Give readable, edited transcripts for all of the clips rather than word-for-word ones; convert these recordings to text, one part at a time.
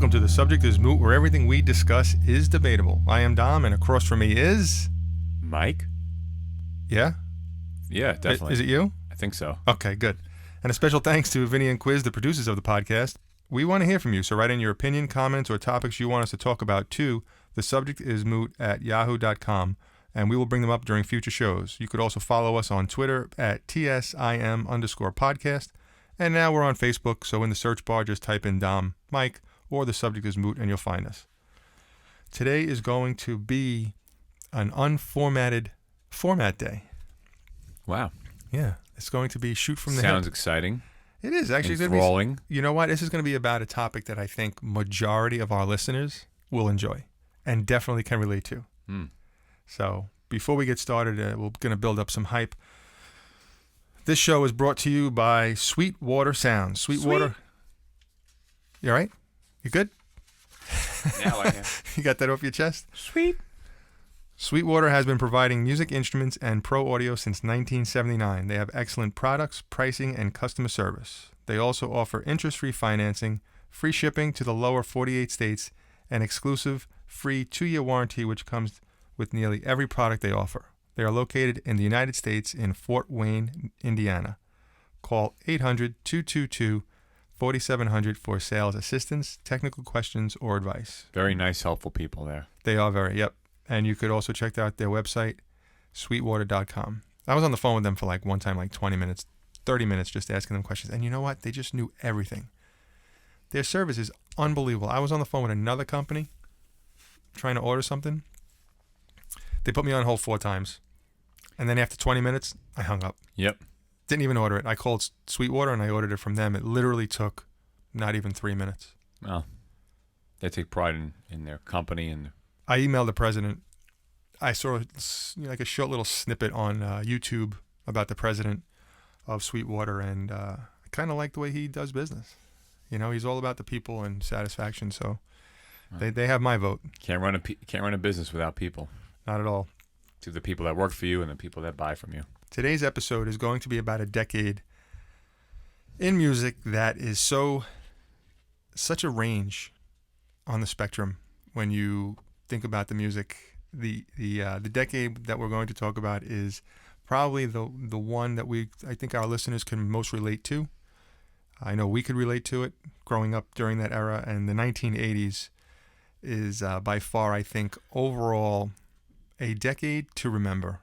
welcome to The Subject is Moot, where everything we discuss is debatable. I am Dom, and across from me is... Mike? Yeah? Yeah, definitely. Is it you? I think so. Okay, good. And a special thanks to Vinny and Quiz, the producers of the podcast. We want to hear from you, so write in your opinion, comments, or topics you want us to talk about to thesubjectismoot@yahoo.com, and we will bring them up during future shows. You could also follow us on Twitter at TSIM_podcast. And now we're on Facebook, so in the search bar, just type in Dom, Mike, or The Subject is Moot, and you'll find us. Today is going to be an unformatted format day. Wow. Yeah, it's going to be shoot from the hip. Sounds exciting. It is actually enthralling. You know what? This is going to be about a topic that I think majority of our listeners will enjoy and definitely can relate to. So before we get started, we're going to build up some hype. This show is brought to you by Sweetwater Sounds. Sweetwater. You all right? You good? Now I am. You got that off your chest? Sweet. Sweetwater has been providing music instruments and pro audio since 1979. They have excellent products, pricing, and customer service. They also offer interest-free financing, free shipping to the lower 48 states, and exclusive free 2-year warranty, which comes with nearly every product they offer. They are located in the United States in Fort Wayne, Indiana. Call 800-222-4700 for sales assistance, technical questions, or advice. Very nice, helpful people there. They are yep. And you could also check out their website, sweetwater.com. I was on the phone with them for one time, 20 minutes, 30 minutes, just asking them questions. And you know what? They just knew everything. Their service is unbelievable. I was on the phone with another company trying to order something. They put me on hold 4 times. And then after 20 minutes, I hung up. Yep. Didn't even order it. I called Sweetwater and I ordered it from them. It literally took not even 3 minutes. Well, they take pride in their company. And I emailed the president. I saw a short little snippet on YouTube about the president of Sweetwater, and I kind of like the way he does business. You know, he's all about the people and satisfaction. So they have my vote. Can't run a business without people. Not at all. To the people that work for you and the people that buy from you. Today's episode is going to be about a decade in music that is such a range on the spectrum when you think about the music. The decade that we're going to talk about is probably the one that I think our listeners can most relate to. I know we could relate to it growing up during that era, and the 1980s is by far, I think, overall a decade to remember.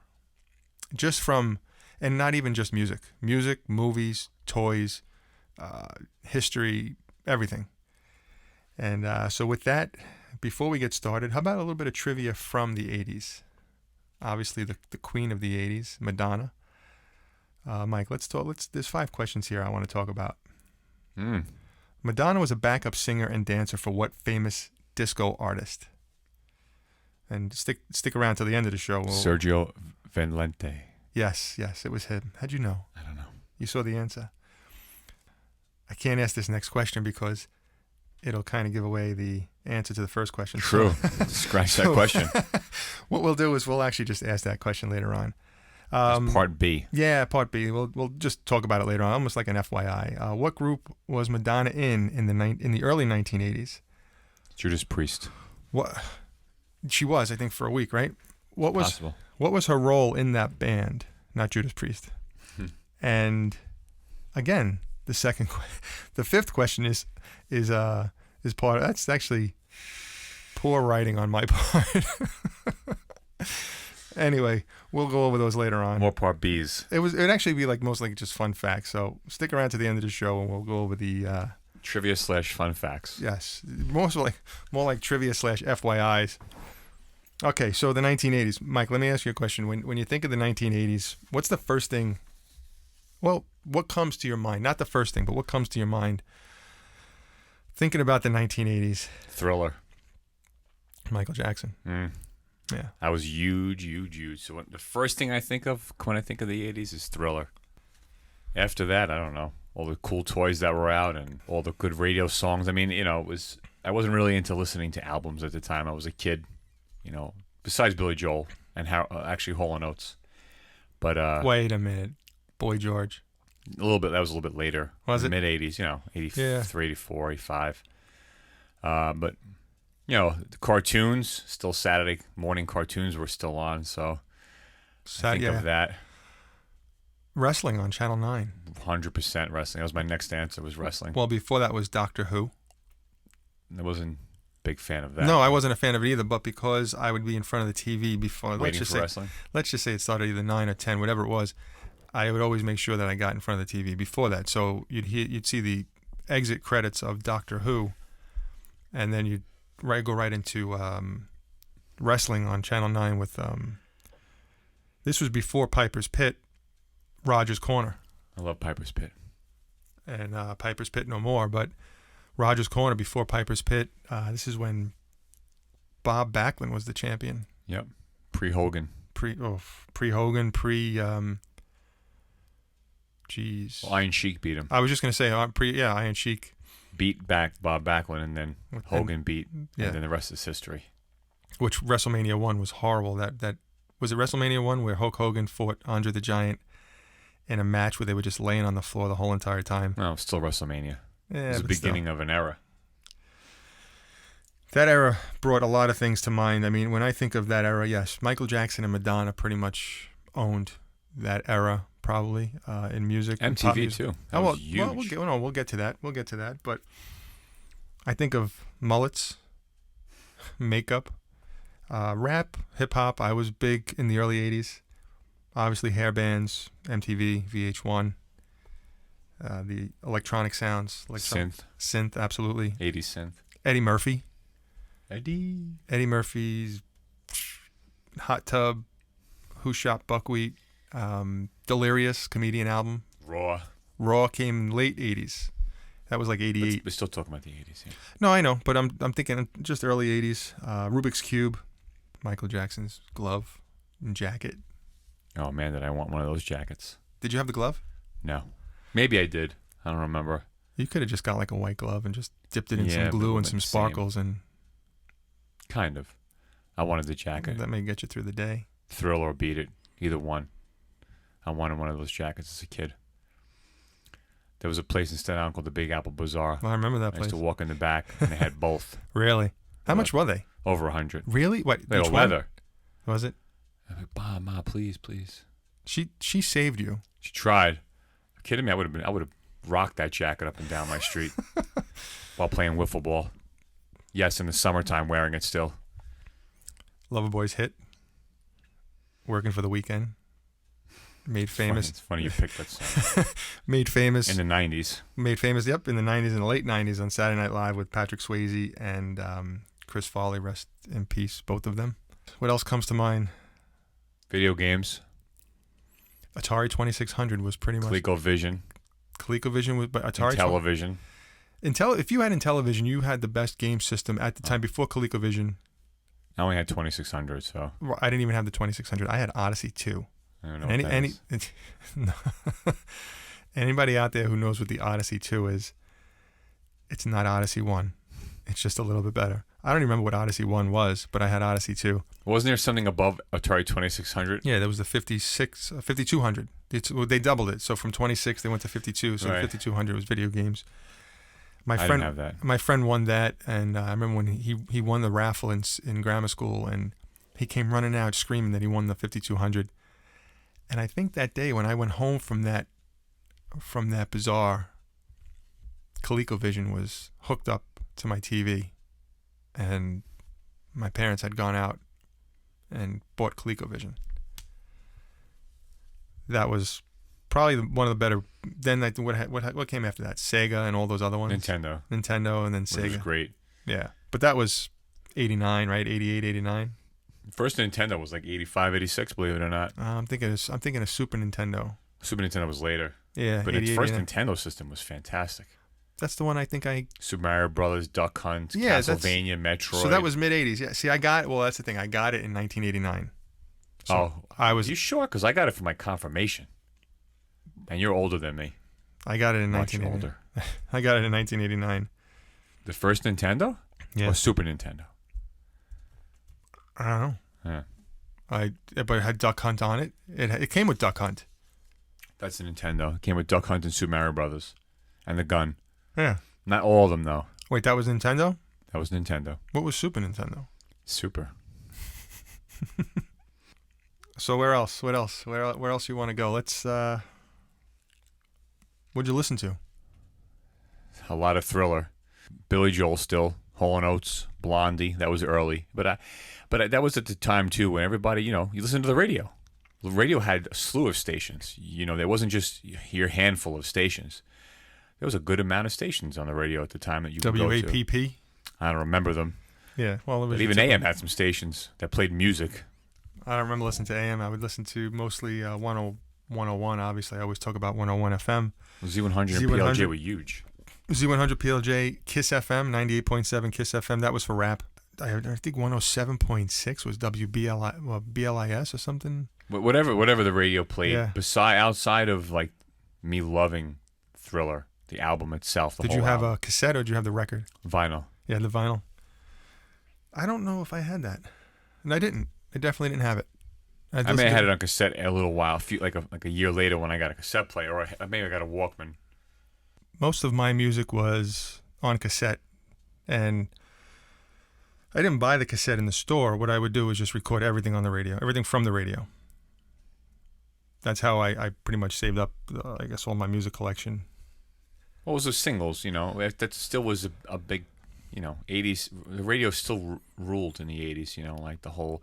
Just from, and not even just music, movies, toys, history, everything. And so with that, before we get started, how about a little bit of trivia from the 80s? Obviously, the queen of the 80s, Madonna. Mike, there's 5 questions here I want to talk about. Madonna was a backup singer and dancer for what famous disco artist? And stick around till the end of the show. Sergio Venlente. Yes, it was him. How'd you know? I don't know. You saw the answer. I can't ask this next question because it'll kind of give away the answer to the first question. True. Scratch that question. What we'll do is we'll actually just ask that question later on. Part B. Yeah, part B. We'll just talk about it later on, almost like an FYI. What group was Madonna in the early 1980s? Judas Priest. What? She was, I think, for a week, right? Possible. What was her role in that band? Not Judas Priest. And again, the 5th question is part. That's actually poor writing on my part. Anyway, we'll go over those later on. More part B's. It'd actually be mostly just fun facts. So stick around to the end of the show, and we'll go over the trivia / fun facts. Yes, more like trivia / FYIs. Okay, so the 1980s. Mike, let me ask you a question. When you think of the 1980s, what's the first thing? Well, what comes to your mind? Not the first thing, but what comes to your mind thinking about the 1980s? Thriller. Michael Jackson. Yeah. I was huge. So the first thing I think of when I think of the 80s is Thriller. After that, I don't know. All the cool toys that were out and all the good radio songs. I mean, I wasn't really into listening to albums at the time. I was a kid, besides Billy Joel and actually Hall & Oates. But wait a minute. Boy George. A little bit. That was a little bit later. Was it? Mid 80s, 83, 84, 85. But the cartoons, still Saturday morning cartoons were still on, so I think of that. Wrestling on Channel 9. 100% wrestling. That was my next answer, was wrestling. Well, before that was Doctor Who. I wasn't a big fan of that. No, I wasn't a fan of it either, but because I would be in front of the TV before, Waiting for wrestling? Let's just say it started either 9 or 10, whatever it was, I would always make sure that I got in front of the TV before that. So you'd see the exit credits of Doctor Who, and then you'd go right into wrestling on Channel 9 with, this was before Piper's Pit, Roger's Corner. I love Piper's Pit. And Piper's Pit no more, but Roger's Corner before Piper's Pit. This is when Bob Backlund was the champion. Yep. Pre-Hogan. Pre-Hogan, jeez. Well, Iron Sheik beat him. I was just going to say, Iron Sheik. Beat back Bob Backlund, and then Hogan beat, and then the rest is history. Which WrestleMania 1 was horrible. That was it WrestleMania 1 where Hulk Hogan fought Andre the Giant in a match where they were just laying on the floor the whole entire time. No, still WrestleMania. Yeah, it was the beginning of an era. That era brought a lot of things to mind. I mean, when I think of that era, yes, Michael Jackson and Madonna pretty much owned that era, probably, in music. MTV music. too. That was huge. Well, we'll get to that. But I think of mullets, makeup, rap, hip hop. I was big in the early 80s. Obviously, hair bands, MTV, VH1, the electronic sounds. Synth, absolutely. 80s synth. Eddie Murphy. Eddie Murphy's Hot Tub, Who Shot Buckwheat, Delirious, comedian album. Raw came late 80s. That was like 88. We're still talking about the 80s. Yeah. No, I know, but I'm thinking just early 80s. Rubik's Cube, Michael Jackson's glove and jacket. Oh, man, did I want one of those jackets. Did you have the glove? No. Maybe I did. I don't remember. You could have just got like a white glove and just dipped it in some glue and some sparkles. And kind of. I wanted the jacket. That may get you through the day. Thriller or Beat It. Either one. I wanted one of those jackets as a kid. There was a place in Staten Island called the Big Apple Bazaar. Well, I remember that I place. used to walk in the back, and they had both. Really? How much were they? Over 100. Really? What? They were leather. Was it? I'm like, Ma, please. She saved you. She tried. Are you kidding me? I would have rocked that jacket up and down my street while playing wiffle ball. Yes, in the summertime, wearing it still. Loverboy's Hit. Working for the Weekend. Made famous. It's funny you picked that song. Made famous. In the 90s. Made famous, yep, in the 90s and the late 90s on Saturday Night Live with Patrick Swayze and Chris Farley, rest in peace, both of them. What else comes to mind? Video games. Atari 2600 was pretty much... ColecoVision was... But Atari... Intellivision. If you had Intellivision, you had the best game system at the time before ColecoVision. I only had 2600, so... I didn't even have the 2600. I had Odyssey 2. I don't know what that is. Anybody out there who knows what the Odyssey 2 is, it's not Odyssey 1. It's just a little bit better. I don't even remember what Odyssey 1 was, but I had Odyssey 2. Wasn't there something above Atari 2600? Yeah, there was the 5200. They doubled it. So from 26, they went to 52. So right. 5200 was video games. I didn't have that. My friend won that, and I remember when he won the raffle in grammar school, and he came running out screaming that he won the 5200. And I think that day when I went home from that bazaar, ColecoVision was hooked up to my TV, and my parents had gone out and bought ColecoVision. That was probably one of the better. Then what came after that? Sega and all those other ones. Nintendo, and then Sega. Which was great. Yeah, but that was 89, right? 88, 89. First Nintendo was like 85, 86, believe it or not. I'm thinking of Super Nintendo. Super Nintendo was later. Yeah, but its first Nintendo system was fantastic. That's the one I think I... Super Mario Brothers, Duck Hunt, Castlevania, Metroid. So that was mid-80s. Yeah, see, that's the thing. I got it in 1989. So I was... You sure? Because I got it for my confirmation. And you're older than me. I got it in Much older. I got it in 1989. The first Nintendo? Yeah. Or Super Nintendo? I don't know. Yeah. But it had Duck Hunt on it. It came with Duck Hunt. That's the Nintendo. It came with Duck Hunt and Super Mario Brothers. And the gun. Yeah. Not all of them, though. Wait, that was Nintendo? That was Nintendo. What was Super Nintendo? Super. So where else? What else? Where else you want to go? Let's. What'd you listen to? A lot of Thriller. Billy Joel still. Hall & Oates. Blondie. That was early. But that was at the time, too, when everybody, you listened to the radio. The radio had a slew of stations. There wasn't just your handful of stations. There was a good amount of stations on the radio at the time that you could go to. WAPP? I don't remember them. Yeah, well, it was. But even AM had some stations that played music. I don't remember listening to AM. I would listen to mostly 101, obviously. I always talk about 101 FM. Z100 and PLJ were huge. Z100 PLJ, Kiss FM, 98.7 Kiss FM. That was for rap. I think 107.6 was BLIS or something. Whatever the radio played. Yeah. Outside of like me loving Thriller, the album itself. Did you have a cassette or did you have the record? Vinyl? Yeah, the vinyl. I don't know if I had that, and I didn't. I definitely didn't have it. I may have had it on cassette a little while, like a year later when I got a cassette player, or maybe I got a Walkman. Most of my music was on cassette, and I didn't buy the cassette in the store. What I would do is just record everything on the radio, everything from the radio. That's how I pretty much saved up, I guess, all my music collection. What was the singles? That still was a big, 80s. The radio still ruled in the 80s. Like the whole.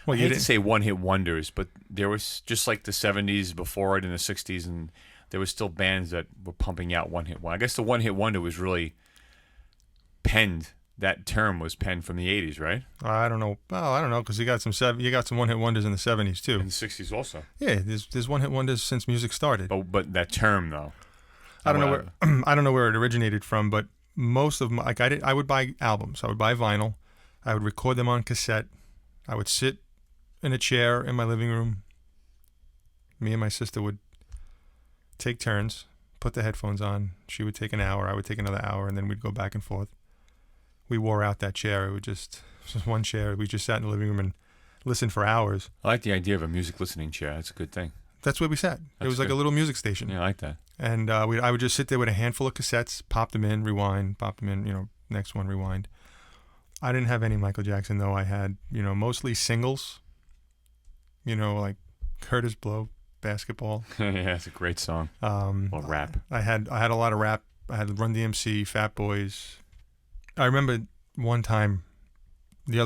Well, I hate to say one-hit wonders, but there was just like the 70s before it and the 60s, and there was still bands that were pumping out one-hit wonder. I guess the one-hit wonder was really penned. That term was penned from the 80s, right? I don't know. Well, I don't know because you got some one-hit wonders in the 70s too. In the 60s also. Yeah, there's one-hit wonders since music started. But that term though. I don't know where it originated from, but most of my I would buy albums. I would buy vinyl. I would record them on cassette. I would sit in a chair in my living room. Me and my sister would take turns, put the headphones on. She would take an hour, I would take another hour, and then we'd go back and forth. We wore out that chair. It was just one chair. We just sat in the living room and listened for hours. I like the idea of a music listening chair. That's a good thing. That's where we sat. It was like a little music station. Yeah, I like that. And I would just sit there with a handful of cassettes, pop them in, rewind, pop them in, next one, rewind. I didn't have any Michael Jackson, though. I had, mostly singles, like Curtis Blow, Basketball. Yeah, it's a great song. Or rap. I had a lot of rap. I had Run DMC, Fat Boys. I remember one time, one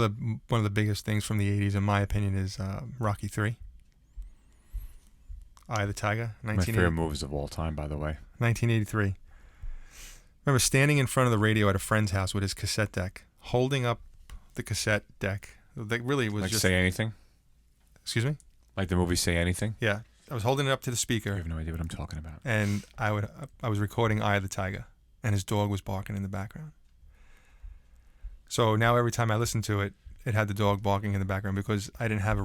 of the biggest things from the 80s, in my opinion, is Rocky III. Eye of the Tiger, My favorite movies of all time, by the way. 1983. I remember standing in front of the radio at a friend's house with his cassette deck, holding up the cassette deck. That really was just... Say Anything? Excuse me? Like the movie Say Anything? Yeah. I was holding it up to the I speaker. have no idea what I'm talking about. And I was recording Eye of the Tiger, and his dog was barking in the background. So now every time I listen to it, it had the dog barking in the background because I didn't have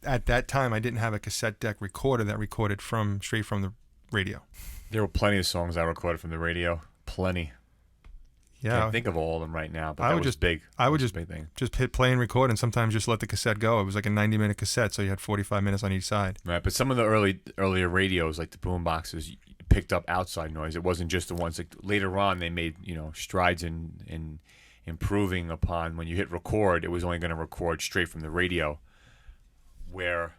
at that time I didn't have a cassette deck recorder that recorded straight from the radio. There were plenty of songs I recorded from the radio. Plenty. Yeah. Can't think of all of them right now, but I that would was just big. I would just big thing. Just hit play and record, and sometimes just let the cassette go. It was like a 90-minute cassette, so you had 45 minutes on each side. Right, but some of the earlier radios, like the boom boxes, picked up outside noise. It wasn't just the ones. Like later on, they made strides in improving upon when you hit record. It was only going to record straight from the radio. Where,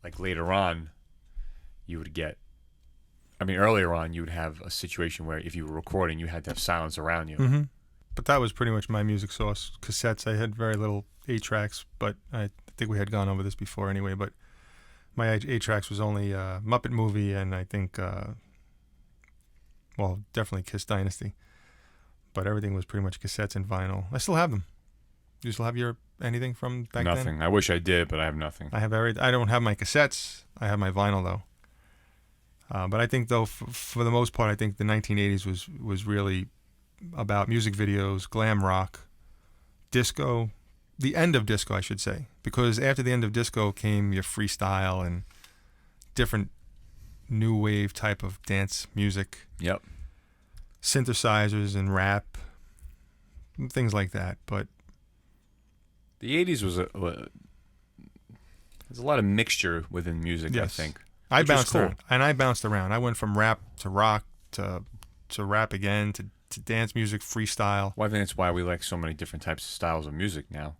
like later on, you would get. Earlier on, you would have a situation where if you were recording, you had to have silence around you. Mm-hmm. But that was pretty much my music source. Cassettes, I had very little 8-tracks, but I think we had gone over this before anyway, but my 8-tracks was only Muppet Movie and I think, definitely Kiss Dynasty. But everything was pretty much cassettes and vinyl. I still have them. Do you still have anything from back then? Nothing. I wish I did, but I have nothing. I don't have my cassettes. I have my vinyl, though. But I think, though, for the most part, I think the 1980s was really about music videos, glam rock, disco, the end of disco, I should say. Because after the end of disco came your freestyle and different new wave type of dance music. Yep. Synthesizers and rap, things like that. But the 80s was there's a lot of mixture within music, yes. I think. I bounced around. I bounced around. I went from rap to rock to rap again to to dance music, freestyle. Well, I think that's why we like so many different types of styles of music now,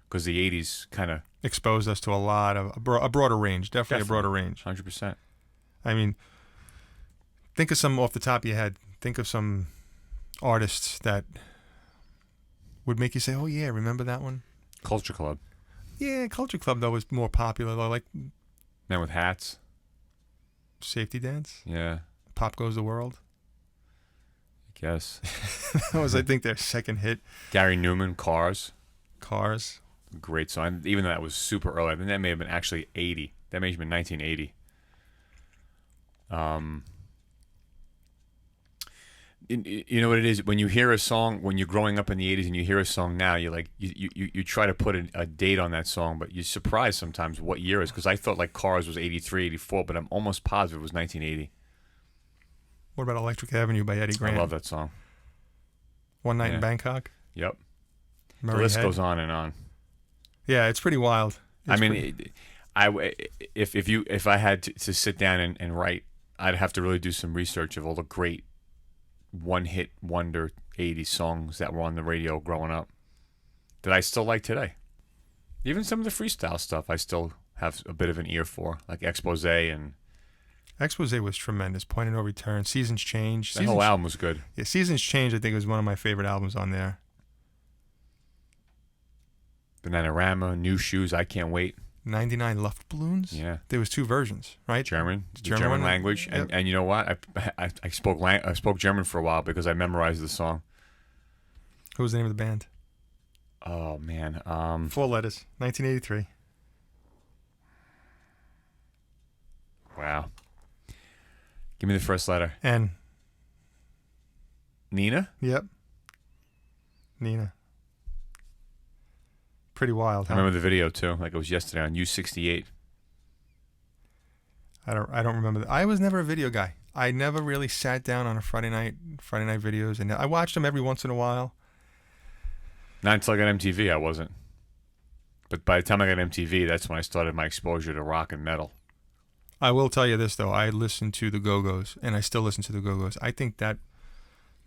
because the '80s kind of Exposed us to a lot of a broader range, definitely a broader range. 100%. I mean, think of some off the top of your head. Think of some artists that would make you say, "Oh yeah, remember that one?" Culture Club, Yeah, Culture Club though was more popular. Though, like Men with Hats. Safety Dance, Yeah, Pop Goes the World. I guess. That was, I think, their second hit. Gary Newman, Cars. Cars. Great song. Even though that was super early. I think that may have been actually 80. That may have been 1980. You know what it is? When you hear a song, when you're growing up in the 80s and you hear a song now, you're like, you try to put a date on that song, but you're surprised sometimes what year it is. Because I thought like Cars was 83, 84, but I'm almost positive it was 1980. What about Electric Avenue by Eddie Grant? I love that song. One Night in Bangkok. Yep. Murray The list Head. goes on and on. Yeah, it's pretty wild. I mean, if I had to sit down and write, I'd have to really do some research of all the great one-hit wonder 80s songs that were on the radio growing up that I still like today. Even some of the freestyle stuff I still have a bit of an ear for, like Expose and... Expose was tremendous. Point of No Return. Seasons Change. The whole album was good. Yeah, Seasons Change, I think, was one of my favorite albums on there. Bananarama, New Shoes, I Can't Wait. 99 Luftballons? Yeah. There was two versions, right? German German language. Yep. And you know what? I spoke German for a while because I memorized the song. What was the name of the band? Oh, man. 4 letters. 1983. Wow. Give me the first letter. N. Nina? Yep. Nina. Pretty wild, huh? I remember the video too, like it was yesterday on U68. I don't remember that. I was never a video guy. I never really sat down on a Friday night videos, and I watched them every once in a while. Not until I got MTV, I wasn't. But by the time I got MTV, that's when I started my exposure to rock and metal. I will tell you this though, I listened to the Go-Go's, and I still listen to the Go-Go's. I think that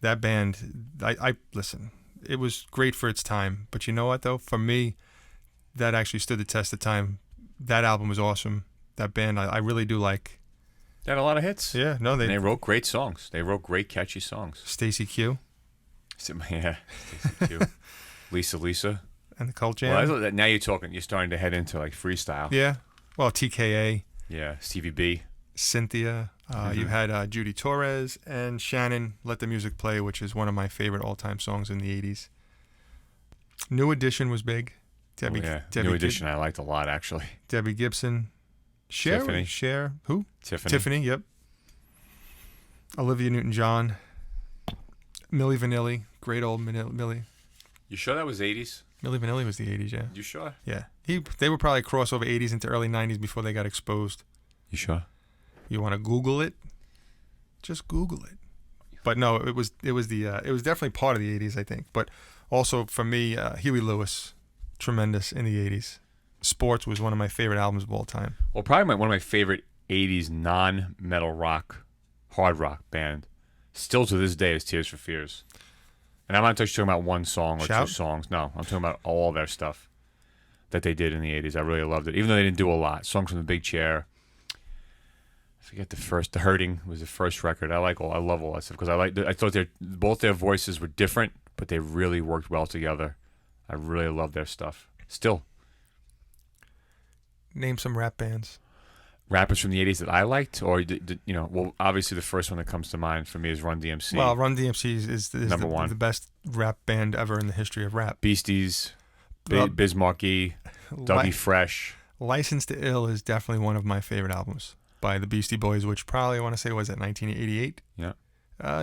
band, I listen. It was great for its time, but you know what though? For me, that actually stood the test of time. That album was awesome. That band, I really do like. They had a lot of hits. Yeah, no, they wrote great songs. They wrote great, catchy songs. Stacey Q. Yeah, Stacey Q. Lisa. And the Cult Jam. Well, I thought that now you're starting to head into like freestyle. Yeah. Well, TKA. Yeah, Stevie B. Cynthia. You had Judy Torres and Shannon, Let the Music Play, which is one of my favorite all-time songs in the 80s. New Edition was big. Debbie New Edition I liked a lot, actually. Debbie Gibson. Tiffany. Cher. Who? Tiffany, yep. Olivia Newton-John. Milli Vanilli. Great old Milli. You sure that was 80s? Milli Vanilli was the 80s, yeah. You sure? Yeah. They were probably crossover 80s into early 90s before they got exposed. You sure? You want to Google it? Just Google it. But no, it was definitely part of the 80s, I think. But also for me, Huey Lewis, tremendous in the 80s. Sports was one of my favorite albums of all time. Well, probably one of my favorite 80s non-metal rock, hard rock band, still to this day, is Tears for Fears. And I'm not just talking about one song or Shout? 2 songs. No, I'm talking about all their stuff that they did in the 80s. I really loved it, even though they didn't do a lot. Songs from the Big Chair. I forget The Hurting was the first record. I love all that stuff because I thought both their voices were different, but they really worked well together. I really love their stuff. Still. Name some rap bands. Rappers from the 80s that I liked, or well, obviously the first one that comes to mind for me is Run DMC. Well, Run DMC is Number one. The best rap band ever in the history of rap. Beasties, Biz Markie, Dougie Fresh. License to Ill is definitely one of my favorite albums by the Beastie Boys, which probably I want to say was at 1988. Yeah.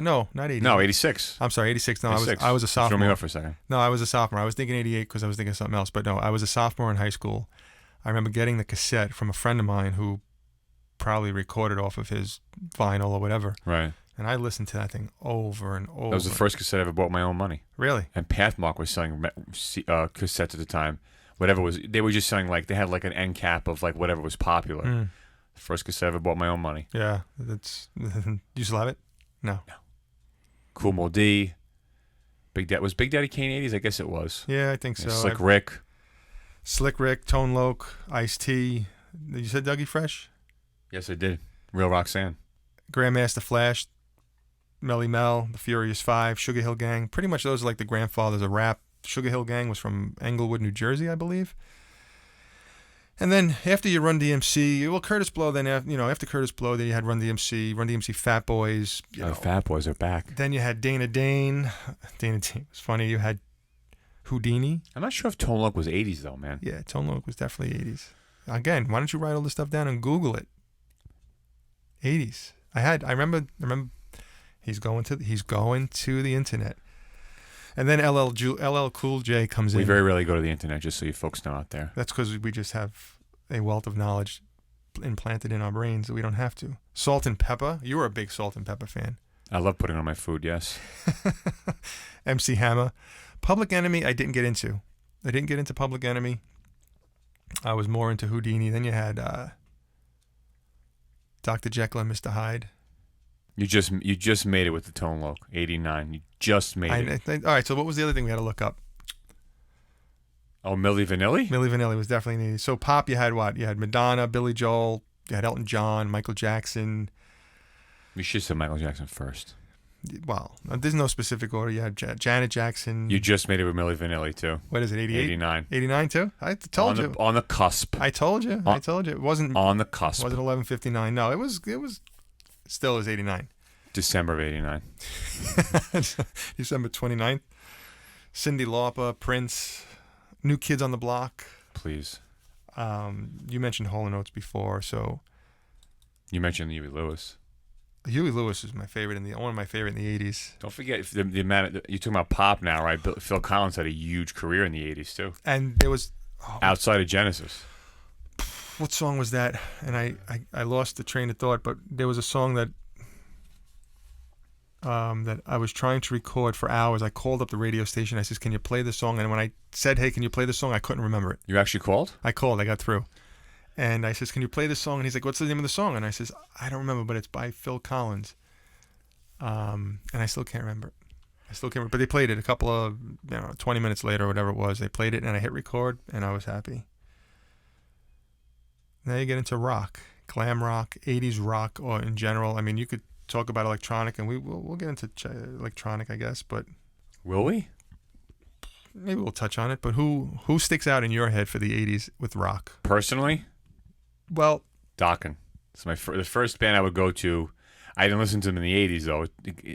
No, not 88. No, 86. I'm sorry, 86. No, 86. I was a sophomore. Throw me off for a second. No, I was a sophomore. I was thinking 88 because I was thinking of something else. But no, I was a sophomore in high school. I remember getting the cassette from a friend of mine who probably recorded off of his vinyl or whatever. Right. And I listened to that thing over and over. That was the first cassette I ever bought with my own money. Really? And Pathmark was selling cassettes at the time. Whatever was, they were just selling they had an end cap of whatever was popular. Mm. The first cassette I ever bought with my own money. Yeah. You still have it? No. Cool Mo D, Big Daddy Kane 80s? I guess it was. Yeah, I think so. Slick Rick. Slick Rick, Tone Loc, Ice-T. You said Dougie Fresh? Yes, I did. Real Roxanne. Grandmaster Flash, Melly Mel, The Furious Five, Sugar Hill Gang. Pretty much those are like the grandfathers of rap. Sugar Hill Gang was from Englewood, New Jersey, I believe. And then after you Run DMC, well, Curtis Blow, then after Curtis Blow, then you had Run DMC Fat Boys. Fat Boys are back. Then you had Dana Dane. Dana Dane was funny. You had Houdini. I'm not sure if Tone Loc was 80s, though, man. Yeah, Tone Loc was definitely 80s. Again, why don't you write all this stuff down and Google it? 80s. I remember he's going to the internet. And then LL Cool J comes in. We very rarely go to the internet, just so you folks know out there. That's because we just have a wealth of knowledge implanted in our brains that we don't have to. Salt and Pepper. You were a big Salt and Pepper fan. I love putting it on my food, yes. MC Hammer. Public Enemy, I didn't get into. I didn't get into Public Enemy. I was more into Houdini. Then you had Dr. Jekyll and Mr. Hyde. You just made it with the Tone Loc, 89. You just made it. All right, so what was the other thing we had to look up? Oh, Milli Vanilli? Milli Vanilli was definitely needed. So pop, you had what? You had Madonna, Billy Joel, you had Elton John, Michael Jackson. We should have said Michael Jackson first. Well, there's no specific order. You had Janet Jackson. You just made it with Milli Vanilli, too. What is it, 88? 89. 89, too? I told you. On the cusp. I told you. It wasn't on the cusp. Was it 11:59? No, it was still is 89. December of 89. December 29th. Cyndi Lauper, Prince, New Kids on the Block. Please. You mentioned Hall & Oates before, so. You mentioned Huey Lewis. Huey Lewis is my favorite one of my favorite in the 80s. Don't forget the amount you're talking about pop now, right? Phil Collins had a huge career in the 80s too. And there was outside of Genesis. What song was that? And I lost the train of thought, but there was a song that I was trying to record for hours. I called up the radio station. I said, "Can you play this song?" And when I said, "Hey, can you play this song?" I couldn't remember it. You actually called? I called. I got through. And I says, "Can you play this song?" And he's like, "What's the name of the song?" And I says, "I don't remember, but it's by Phil Collins." And I still can't remember it. But they played it a couple of 20 minutes later or whatever it was. They played it and I hit record and I was happy. Now you get into rock, glam rock, 80s rock, or in general. I mean, you could talk about electronic, and we'll get into electronic, I guess. But will we? Maybe we'll touch on it. But who sticks out in your head for the 80s with rock? Personally? Well, Dokken. It's the first band I would go to. I didn't listen to them in the 80s, though.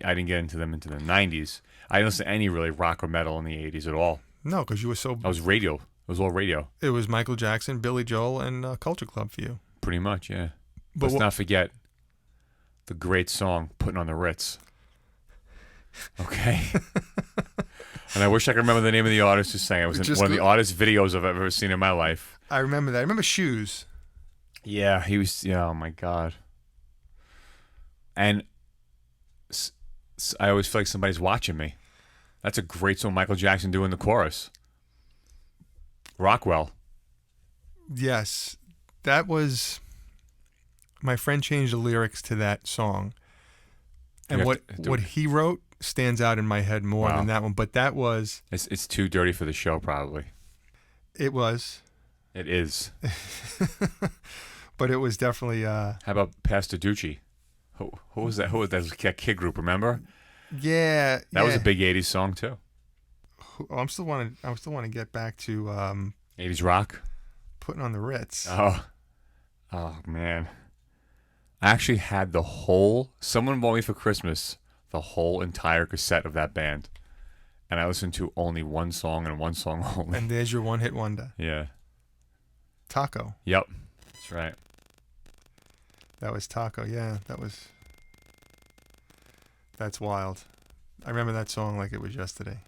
I didn't get into them into the 90s. I didn't listen to any really rock or metal in the 80s at all. No, because you were so... I was radio. It was all radio. It was Michael Jackson, Billy Joel, and Culture Club for you. Pretty much, yeah. But let's not forget the great song, Putting on the Ritz. Okay? And I wish I could remember the name of the artist who sang it. It was one of the oddest videos I've ever seen in my life. I remember that. I remember Shoes. Yeah, he was... Yeah, oh, my God. And I always feel like somebody's watching me. That's a great song, Michael Jackson doing the chorus. Rockwell. Yes. That was... My friend changed the lyrics to that song. And what he wrote stands out in my head more than that one. But that was... It's too dirty for the show, probably. It was. It is. But it was definitely... How about Pastor Ducci? Who was that? Who was that kid group, remember? Yeah. That was a big 80s song, too. I still want to get back to... 80s rock? Putting on the Ritz. Oh, man. I actually had the whole... Someone bought me for Christmas the whole entire cassette of that band. And I listened to only one song and one song only. And there's your one-hit wonder. Yeah. Taco. Yep. That's right. That was Taco, yeah. That's wild. I remember that song like it was yesterday.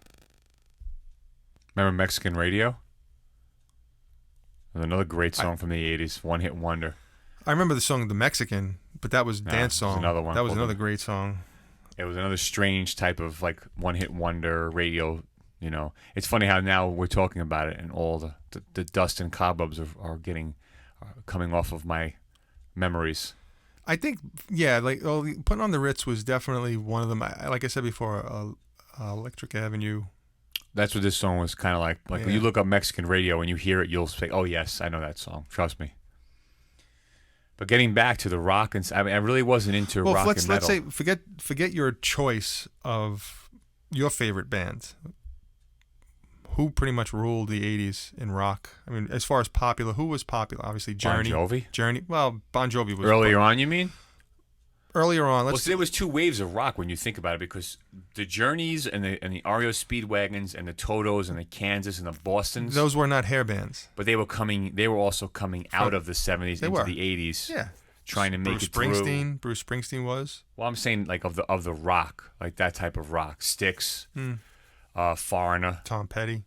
Remember Mexican Radio? Another great song from the 80s, one hit wonder. I remember the song The Mexican, but that was dance song. Another one. That was another great song. It was another strange type of like one hit wonder radio, you know. It's funny how now we're talking about it and all the dust and cobwebs are coming off of my memories. I think, yeah, like Putting on the Ritz was definitely one of them. Like I said before, Electric Avenue. That's what this song was kind of like. Like when Yeah. you look up Mexican radio and you hear it, you'll say, "Oh yes, I know that song. Trust me." But getting back to the rock and I really wasn't into Well, rock let's and metal. say forget your choice of your favorite band. Who pretty much ruled the '80s in rock? I mean, as far as popular, who was popular? Obviously, Journey. Bon Jovi? Journey. Well, Bon Jovi was Earlier on, you mean? Earlier on. Well, see, there was two waves of rock when you think about it, because the Journeys and the REO Speedwagons and the Totos and the Kansas and the Bostons, Those were not hair bands. but they were also coming out of the 70s They into were. the 80s, Yeah. trying to make Bruce it through. Bruce Springsteen was. Well, I'm saying like of the rock, like that type of rock. Styx, Foreigner. Tom Petty.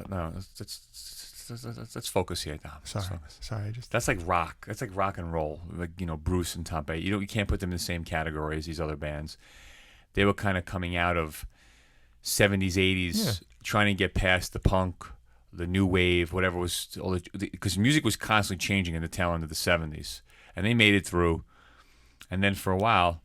No, let's focus here, Dom. Sorry. I just. That's like rock. That's like rock and roll. Like, Bruce and Tom Petty. You can't put them in the same category as these other bands. They were kind of coming out of 70s, 80s, trying to get past the punk, the new wave, whatever was, because music was constantly changing in the tail end of the 70s, and they made it through. And then for a while,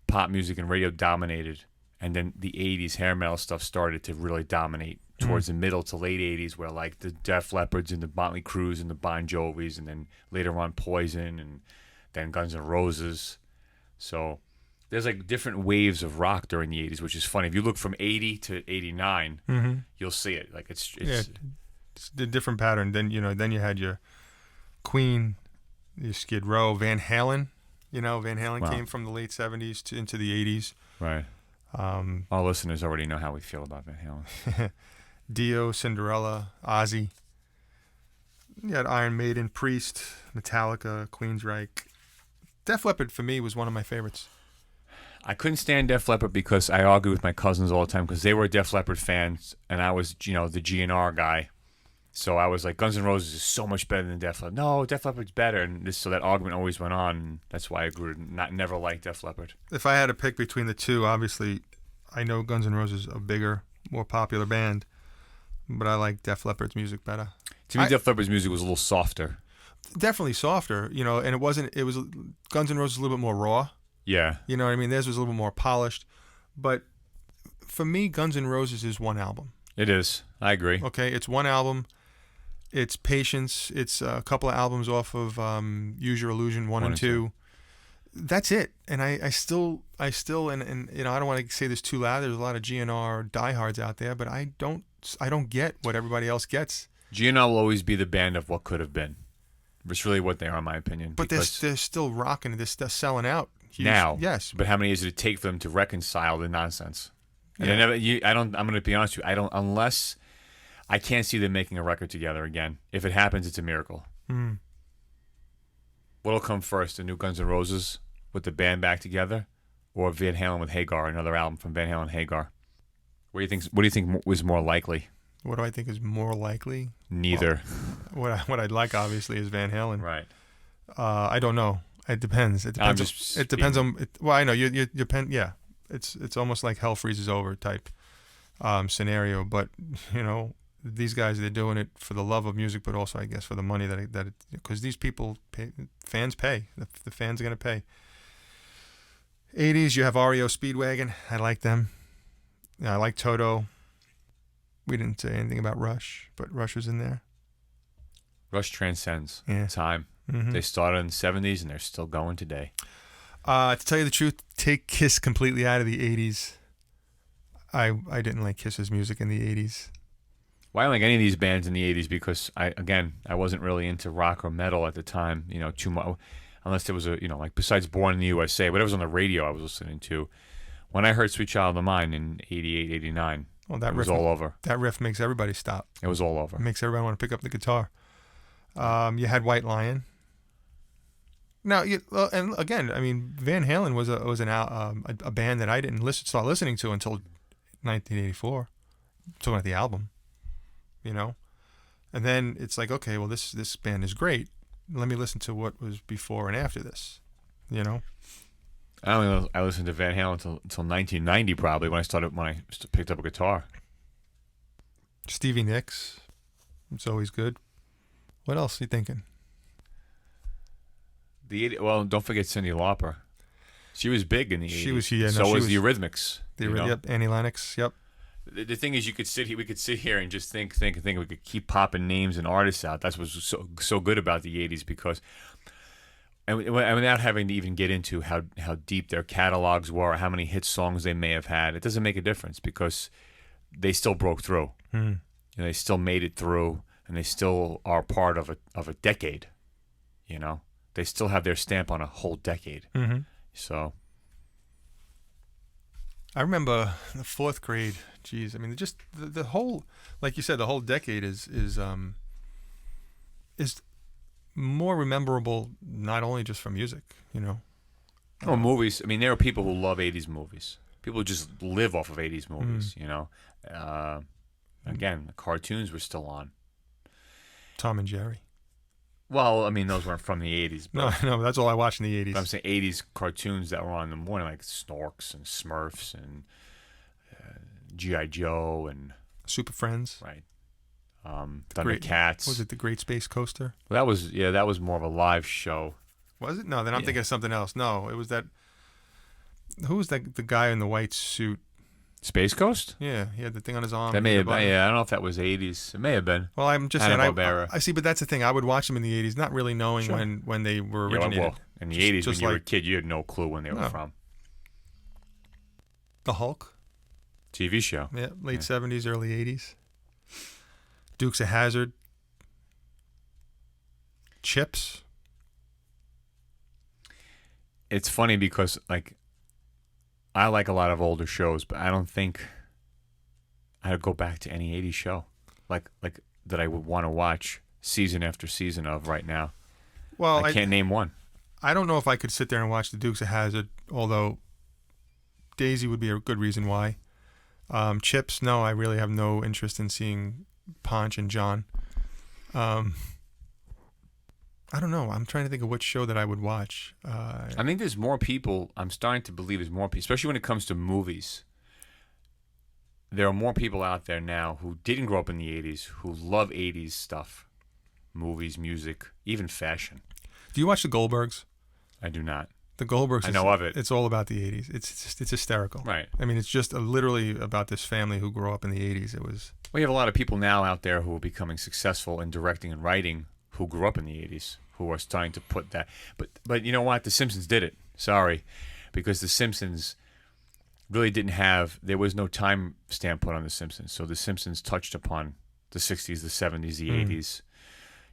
pop music and radio dominated, and then the 80s hair metal stuff started to really dominate towards the middle to late 80s, where like the Def Leppards and the Motley Crues and the Bon Jovis, and then later on Poison, and then Guns N' Roses. So there's like different waves of rock during the 80s, which is funny. If you look from 80 to 89, you'll see it. Like it's a different pattern. Then you had your Queen, your Skid Row, Van Halen. Van Halen Wow. came from the late 70s into the 80s. right. Our listeners already know how we feel about Van Halen. Dio, Cinderella, Ozzy. You had Iron Maiden, Priest, Metallica, Queensryche. Def Leppard for me was one of my favorites. I couldn't stand Def Leppard because I argued with my cousins all the time because they were Def Leppard fans and I was, the GNR guy. So I was like, Guns N' Roses is so much better than Def Leppard. No, Def Leppard's better, and so that argument always went on. And that's why I grew to never like Def Leppard. If I had to pick between the two, obviously, I know Guns N' Roses is a bigger, more popular band, but I like Def Leppard's music better. To me, Def Leppard's music was a little softer. Definitely softer, and it was Guns N' Roses a little bit more raw. Yeah. You know what I mean? Theirs was a little bit more polished, but for me, Guns N' Roses is one album. It is. I agree. Okay, it's one album. It's Patience. It's a couple of albums off of Use Your Illusion 1 and 2. That's it. And I still, and I don't want to say this too loud. There's a lot of GNR diehards out there, but I don't get what everybody else gets. GNR will always be the band of what could have been. It's really what they are, in my opinion. But they're still rocking. They're still selling out. Huge. Now, yes. But how many years did it take for them to reconcile the nonsense? And Yeah. I'm going to be honest with you. Unless I can't see them making a record together again. If it happens, it's a miracle. Mm. What'll come first? The new Guns N' Roses with the band back together, or Van Halen with Hagar, another album from Van Halen, Hagar? What do you think was more likely? What do I think is more likely? Neither. Well, what I'd like obviously is Van Halen. Right. I don't know. It depends. It depends. It depends on. Well, I know you depend. Yeah, it's almost like hell freezes over type scenario. But these guys, they're doing it for the love of music, but also I guess for the money that because these people fans pay. The fans are gonna pay. 80s, you have REO Speedwagon. I like them. I like Toto. We didn't say anything about Rush, but Rush was in there. Rush transcends time. Mm-hmm. They started in the 70s and they're still going today. To tell you the truth, take Kiss completely out of the 80s. I didn't like Kiss's music in the 80s. Well, I don't like any of these bands in the 80s because I wasn't really into rock or metal at the time, too much. Unless there was like besides Born in the USA, whatever was on the radio I was listening to. When I heard Sweet Child of Mine in 88, 89, well, that it was riff, all over. That riff makes everybody stop. It was all over. It makes everybody want to pick up the guitar. You had White Lion. Now, and again, I mean, Van Halen was a band that I didn't start listening to until 1984. Talking about the album, and then it's like, okay, well, this band is great. Let me listen to what was before and after this, I listened to Van Halen until 1990 probably when I picked up a guitar. Stevie Nicks, it's always good. What else are you thinking? Well, don't forget Cyndi Lauper. She was big in the 80s. She was the Eurythmics. Yep, Annie Lennox. Yep. The thing is, we could sit here and just think. We could keep popping names and artists out. That's what's so good about the '80s because, and without having to even get into how deep their catalogs were, or how many hit songs they may have had, it doesn't make a difference because they still broke through. Mm. You know, they still made it through, and they still are part of a decade. You know, they still have their stamp on a whole decade. Mm-hmm. So. I remember the fourth grade. Geez, I mean, just the whole, like you said, the whole decade is more memorable. Not only just for music, you know. Oh, movies. I mean, there are people who love '80s movies. People who just live off of '80s movies. You know. Again, the cartoons were still on. Tom and Jerry. Well, I mean, those weren't from the '80s. But No, that's all I watched in the '80s. But I'm saying '80s cartoons that were on in the morning, like Snorks and Smurfs and G.I. Joe and Super Friends. Right. Thundercats. Was it the Great Space Coaster? Well, that was more of a live show. Was it? No, then I'm thinking of something else. No, it was that. Who was that? The guy in the white suit. Space Coast? Yeah, he had the thing on his arm. That may have been. Yeah, I don't know if that was '80s. It may have been. Well, I'm just saying. I see, but that's the thing. I would watch them in the '80s, not really knowing when they were originated. Well, in the '80s, when you were a kid, you had no clue when they were from. The Hulk. TV show. Yeah, late '70s, early '80s. Dukes of Hazzard. Chips. It's funny because I like a lot of older shows, but I don't think I'd go back to any '80s show like that I would want to watch season after season of right now. Well, I can't name one. I don't know if I could sit there and watch the Dukes of Hazzard, although Daisy would be a good reason why. Chips, no, I really have no interest in seeing Ponch and John. I don't know. I'm trying to think of which show that I would watch. I think there's more people. I'm starting to believe there's more people, especially when it comes to movies. There are more people out there now who didn't grow up in the '80s, who love '80s stuff, movies, music, even fashion. Do you watch the Goldbergs? I do not. The Goldbergs. I know of it. It's all about the '80s. It's hysterical. Right. I mean, it's just literally about this family who grew up in the '80s. It was. We have a lot of people now out there who are becoming successful in directing and writing who grew up in the '80s, who are starting to put that. But you know what? The Simpsons did it. Sorry, because the Simpsons really didn't have. There was no time stamp put on the Simpsons, so the Simpsons touched upon the '60s, the '70s, the '80s.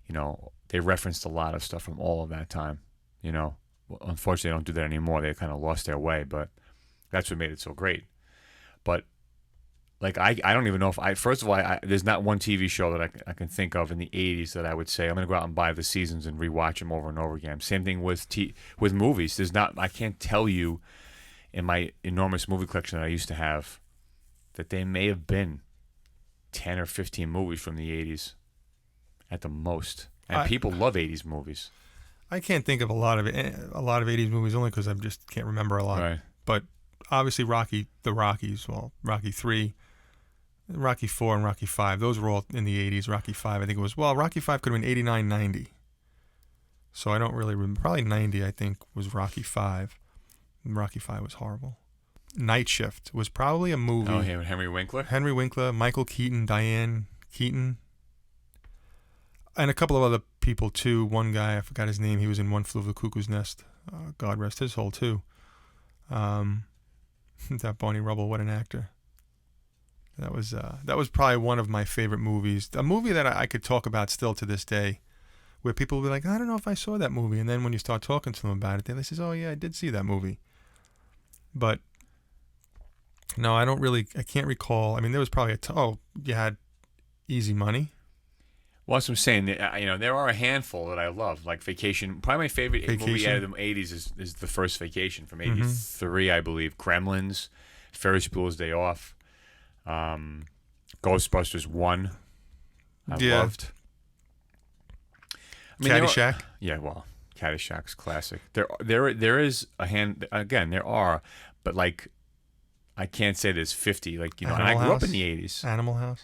You know, they referenced a lot of stuff from all of that time. You know, unfortunately, they don't do that anymore. They kind of lost their way, but that's what made it so great. But I don't even know if first of all, there's not one TV show that I can think of in the '80s that I would say I'm going to go out and buy the seasons and rewatch them over and over again. Same thing with movies. I can't tell you in my enormous movie collection that I used to have that they may have been 10 or 15 movies from the '80s at the most. And people love '80s movies. I can't think of a lot of '80s movies only because I just can't remember a lot. Right. But obviously Rocky 3, Rocky 4, and Rocky 5, those were all in the '80s. Rocky 5, I think it was. Well, Rocky 5 could have been '89, '90. So I don't really remember. Probably '90, I think, was Rocky 5. Rocky 5 was horrible. Night Shift was probably a movie. Oh, yeah, with Henry Winkler, Michael Keaton, Diane Keaton, and a couple of other people too. One guy, I forgot his name. He was in One Flew Over the Cuckoo's Nest. God rest his soul too. That Barney Rubble, what an actor. That was probably one of my favorite movies. A movie that I could talk about still to this day, where people will be like, I don't know if I saw that movie, and then when you start talking to them about it, they say, oh yeah, I did see that movie. But no, I can't recall. I mean, there was probably you had Easy Money. Well, that's what I'm saying. There are a handful that I love, like Vacation. Probably my favorite movie out of the '80s is the first Vacation from '83, I believe. Gremlins, Ferris Bueller's Day Off, Ghostbusters 1. I loved. I mean, Caddyshack. Caddyshack's classic. There is a hand. Again, there are, but I can't say there's 50. And I grew up in the '80s. Animal House.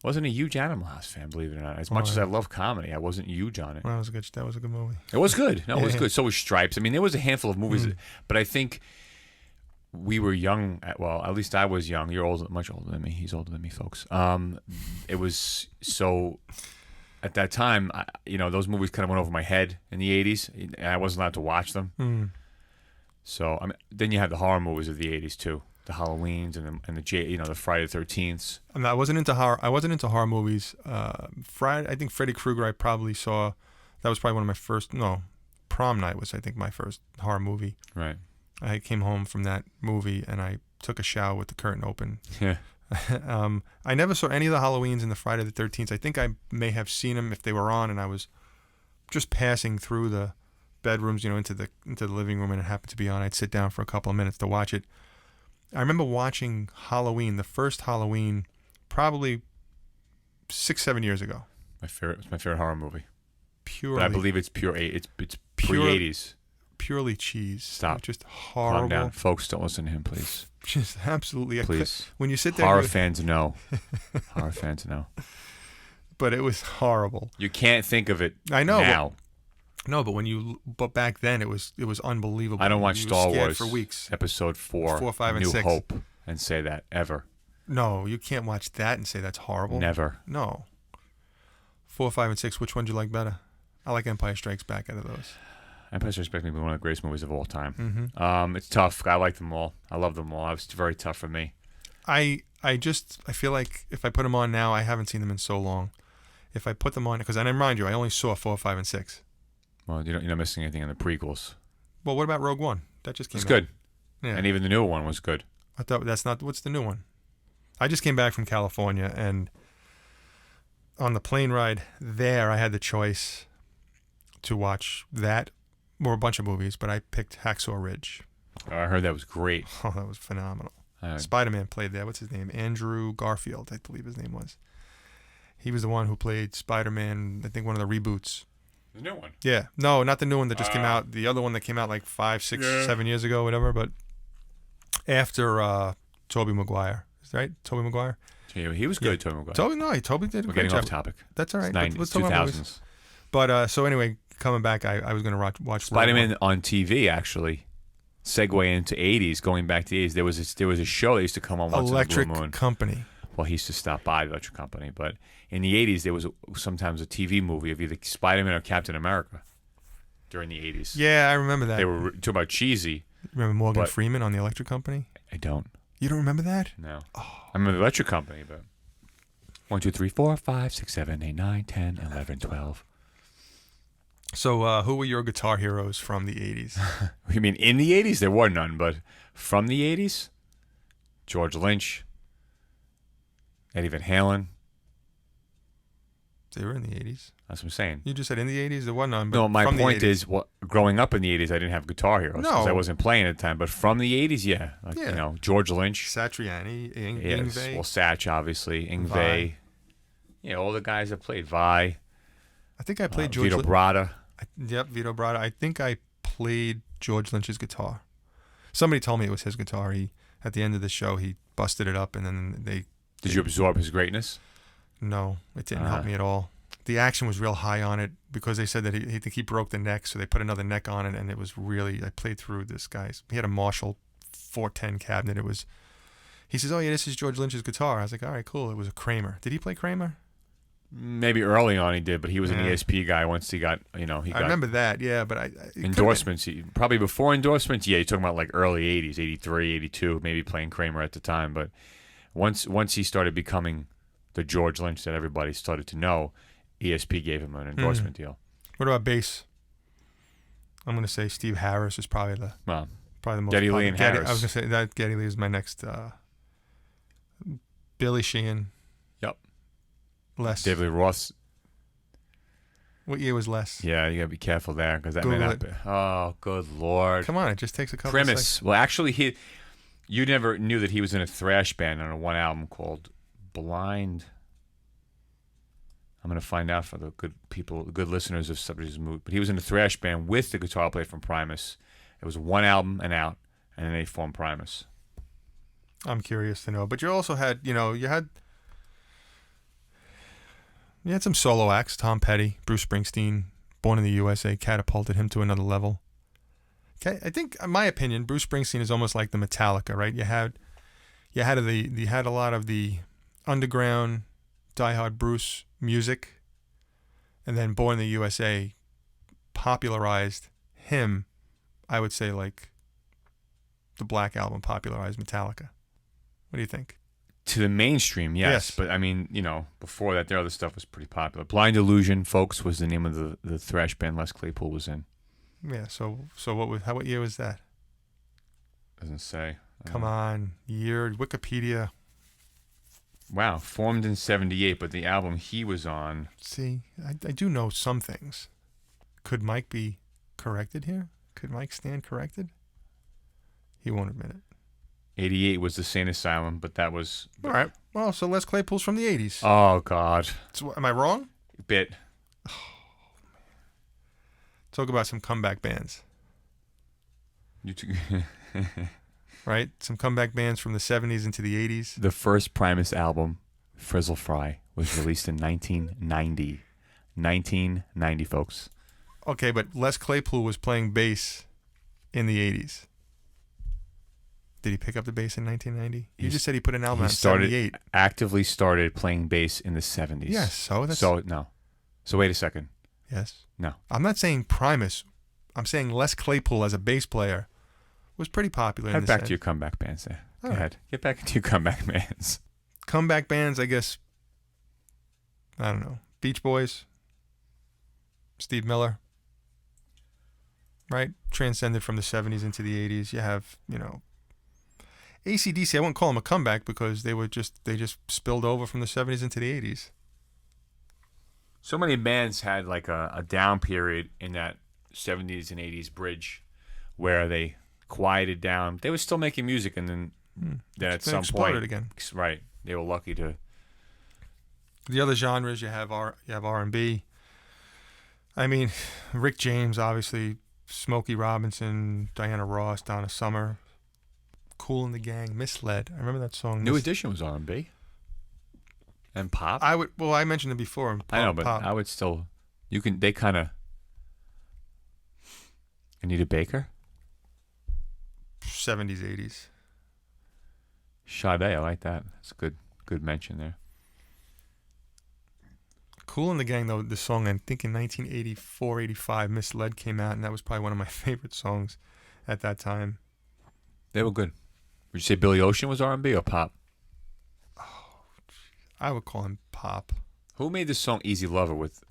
Wasn't a huge Animal House fan, believe it or not. As much as I love comedy, I wasn't huge on it. Well, that was a good movie. It was good. No, it was good. So was Stripes. I mean, there was a handful of movies, but I think we were young. At least I was young. You're much older than me. He's older than me, folks. It was so. At that time, those movies kind of went over my head in the '80s, and I wasn't allowed to watch them. Mm. So then you had the horror movies of the '80s too, the Halloweens and the Friday the 13th. I wasn't into horror. I wasn't into horror movies. I think Freddy Krueger. I probably saw. That was probably one of my first. No, Prom Night was I think my first horror movie. Right. I came home from that movie and I took a shower with the curtain open. Yeah. I never saw any of the Halloweens and the Friday the 13th. I think I may have seen them if they were on, and I was just passing through the bedrooms, into the living room, and it happened to be on. I'd sit down for a couple of minutes to watch it. I remember watching Halloween, the first Halloween, probably 6-7 years ago. It's my favorite horror movie. Purely, but I believe it's pure. It's pre-80s. Purely cheese. Stop. Just horrible. Calm down, folks. Don't listen to him, please. Just absolutely. Please. When you sit there, horror fans know. Horror fans know. But it was horrible. You can't think of it. I know. Now. No, but back then it was unbelievable. I don't watch Star Wars for weeks. Episode 4, 5, and New 6. Hope, and say that ever. No, you can't watch that and say that's horrible. Never. No. 4, 5, and 6. Which one do you like better? I like Empire Strikes Back out of those. Empire Strikes Back may be one of the greatest movies of all time. Mm-hmm. It's tough. I like them all. I love them all. It's very tough for me. I feel like if I put them on now, I haven't seen them in so long. If I put them on, because I remind you, I only saw 4, 5, and 6. Well, you're not missing anything in the prequels. Well, what about Rogue One? That just came out. It's good. Yeah. And even the newer one was good. I thought that's not. What's the new one? I just came back from California, and on the plane ride there, I had the choice to watch that or a bunch of movies, but I picked Hacksaw Ridge. Oh, I heard that was great. Oh, that was phenomenal. Spider-Man played there. What's his name? Andrew Garfield, I believe his name was. He was the one who played Spider-Man, I think one of the reboots. The new one? Yeah. No, not the new one that just came out. The other one that came out like 5, 6, 7 years ago, whatever. But after Tobey Maguire. Is that right? Tobey Maguire? Yeah, he was good, Tobey Maguire. Toby did a We're great getting job. off topic. That's all right. It's Let's talk about 2000s. movies. But so anyway, coming back, I was going to watch Spider-Man on TV, actually. Segue into 80s, going back to the 80s. There was a show that used to come on once Electric in the blue moon. Company. Well, he used to stop by the Electric Company. But in the 80s, there was sometimes a TV movie of either Spider-Man or Captain America during the 80s. Yeah, I remember that. They were talking about cheesy. Remember Morgan Freeman on the Electric Company? I don't. You don't remember that? No. Oh. I remember the Electric Company, but 1, 2, 3, 4, 5, 6, 7, 8, 9, 10, 11, 12. So who were your guitar heroes from the 80s? You mean in the 80s? There were none, but from the 80s? George Lynch, Eddie Van Halen. They were in the 80s. That's what I'm saying. You just said in the 80s there were none. But No, my from point the 80s, is, growing up in the 80s, I didn't have guitar heroes because No. I wasn't playing at the time. But from the 80s, yeah. Yeah. George Lynch. Satriani, Yes. Yngwie. Well, Satch, obviously. Yngwie. Vai. Yeah, all the guys that played. Vi. I think I played George Vito Lynch. Bratta. Yep, Vito Bratta. I think I played George Lynch's guitar. Somebody told me it was his guitar. At the end of the show, he busted it up, and then they... Did you absorb his greatness? No, it didn't help me at all. The action was real high on it because they said that he broke the neck, so they put another neck on it, and it was really... I played through this guy's... He had a Marshall 410 cabinet. It was... He says, oh, yeah, this is George Lynch's guitar. I was like, all right, cool. It was a Kramer. Did he play Kramer? Maybe early on he did, but he was an ESP guy once he got, I remember that, yeah, but I endorsements. Probably before endorsements, yeah, you're talking about like early 80s, 83, 82, maybe playing Kramer at the time. But once he started becoming the George Lynch that everybody started to know, ESP gave him an endorsement deal. What about bass? I'm going to say Steve Harris is probably the most... Geddy Lee and Harris. I was going to say that Geddy Lee is my next... Billy Sheehan. Yep. Les. David Lee Roth. What year was Les? Yeah, you got to be careful there because that may Google not it. be. Oh, good Lord. Come on, it just takes a couple Primus. of seconds. Well, actually, you never knew that he was in a thrash band on one album called Blind. I'm going to find out for the good people, the good listeners of Subjects Moot. But he was in a thrash band with the guitar player from Primus. It was one album and out, and then they formed Primus. I'm curious to know. But you also had, you had some solo acts. Tom Petty, Bruce Springsteen, Born in the USA, catapulted him to another level. Okay, I think, in my opinion, Bruce Springsteen is almost like the Metallica, right? You had a lot of the underground, diehard Bruce music, and then Born in the USA popularized him. I would say like the Black Album popularized Metallica. What do you think? To the mainstream, yes. But I mean, before that, their other stuff was pretty popular. Blind Illusion, folks, was the name of the thrash band Les Claypool was in. Yeah. So what year was that? Doesn't say. Come on, year, Wikipedia. Wow, formed in 78, but the album he was on. See, I do know some things. Could Mike be corrected here? Could Mike stand corrected? He won't admit it. 88 was the Sane Asylum, but that was... All right. Well, so Les Claypool's from the 80s. Oh, God. So, am I wrong? Bit. Talk about some comeback bands. Right? Some comeback bands from the 70s into the 80s. The first Primus album, Frizzle Fry, was released in 1990. 1990, folks. Okay, but Les Claypool was playing bass in the 80s. Did he pick up the bass in 1990? You just said he put an album out in 78. Actively started playing bass in the 70s. Yes, so that's... No. So wait a second. Yes. No. I'm not saying Primus. I'm saying Les Claypool as a bass player was pretty popular in Head this back end. to your comeback bands there. Go All right. ahead. Get back into your comeback bands. Comeback bands, I guess, I don't know. Beach Boys, Steve Miller, right? Transcended from the 70s into the 80s. You have, AC/DC, I wouldn't call them a comeback because they just spilled over from the 70s into the 80s. So many bands had like a down period in that 70s and 80s bridge where they quieted down. They were still making music, and then at some point, again. Right? They were lucky to. The other genres you have R&B. I mean, Rick James, obviously, Smokey Robinson, Diana Ross, Donna Summer, Kool and the Gang, Misled. I remember that song. New Edition was R&B. And pop. I mentioned it before. I know, but pop. I would still. They kind of. Anita Baker. 70s, 80s. Sade, I like that. That's a good mention there. Kool and the Gang, though, the song, I think in 1984, 85, Misled came out, and that was probably one of my favorite songs at that time. They were good. Would you say Billy Ocean was R&B or pop? I would call him pop. Who made the song Easy Lover with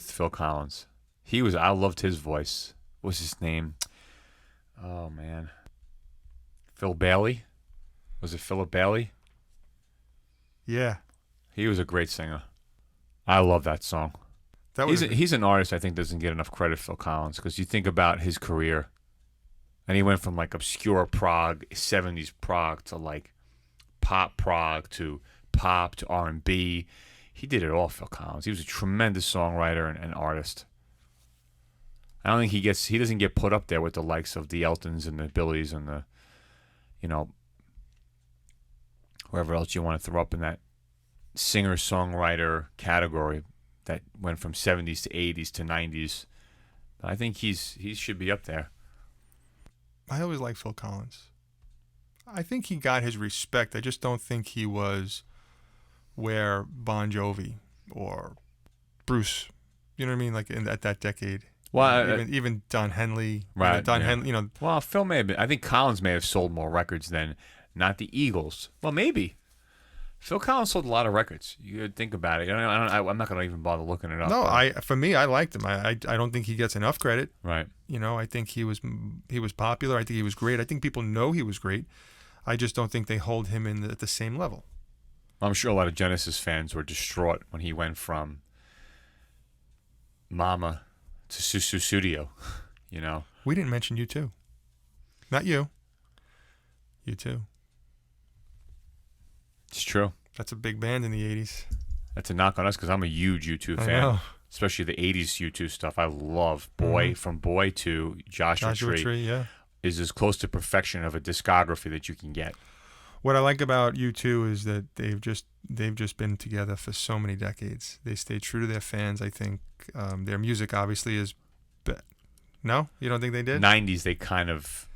Phil Collins? I loved his voice. What's his name? Oh, man. Phil Bailey? Was it Philip Bailey? Yeah. He was a great singer. I love that song. He's an artist I think doesn't get enough credit, Phil Collins, because you think about his career, and he went from like obscure prog, 70s prog, to like pop prog, to pop, to R&B. He did it all, Phil Collins. He was a tremendous songwriter and artist. I don't think he doesn't get put up there with the likes of the Eltons and the Billies and the, whoever else you want to throw up in that singer-songwriter category that went from 70s to 80s to 90s. I think he should be up there. I always liked Phil Collins. I think he got his respect. I just don't think he was where Bon Jovi or Bruce, you know what I mean, like at that decade. Well, even Don Henley, right? Henley, Well, Phil may have been. I think Collins may have sold more records than not the Eagles. Well, maybe. Phil Collins sold a lot of records. You could think about it. I'm not going to even bother looking it up. No, for me, I liked him. I don't think he gets enough credit. Right. I think he was popular. I think he was great. I think people know he was great. I just don't think they hold him at the same level. I'm sure a lot of Genesis fans were distraught when he went from Mama to Susu Studio. We didn't mention U2. Not you. U2. It's true. That's a big band in the 80s. That's a knock on us because I'm a huge U2 fan. I know. Especially the 80s U2 stuff. I love Boy, from Boy to Joshua Tree. Yeah. Is as close to perfection of a discography that you can get. What I like about U2 is that they've just been together for so many decades. They stay true to their fans. I think their music obviously is No, you don't think they did? 90s, they kind of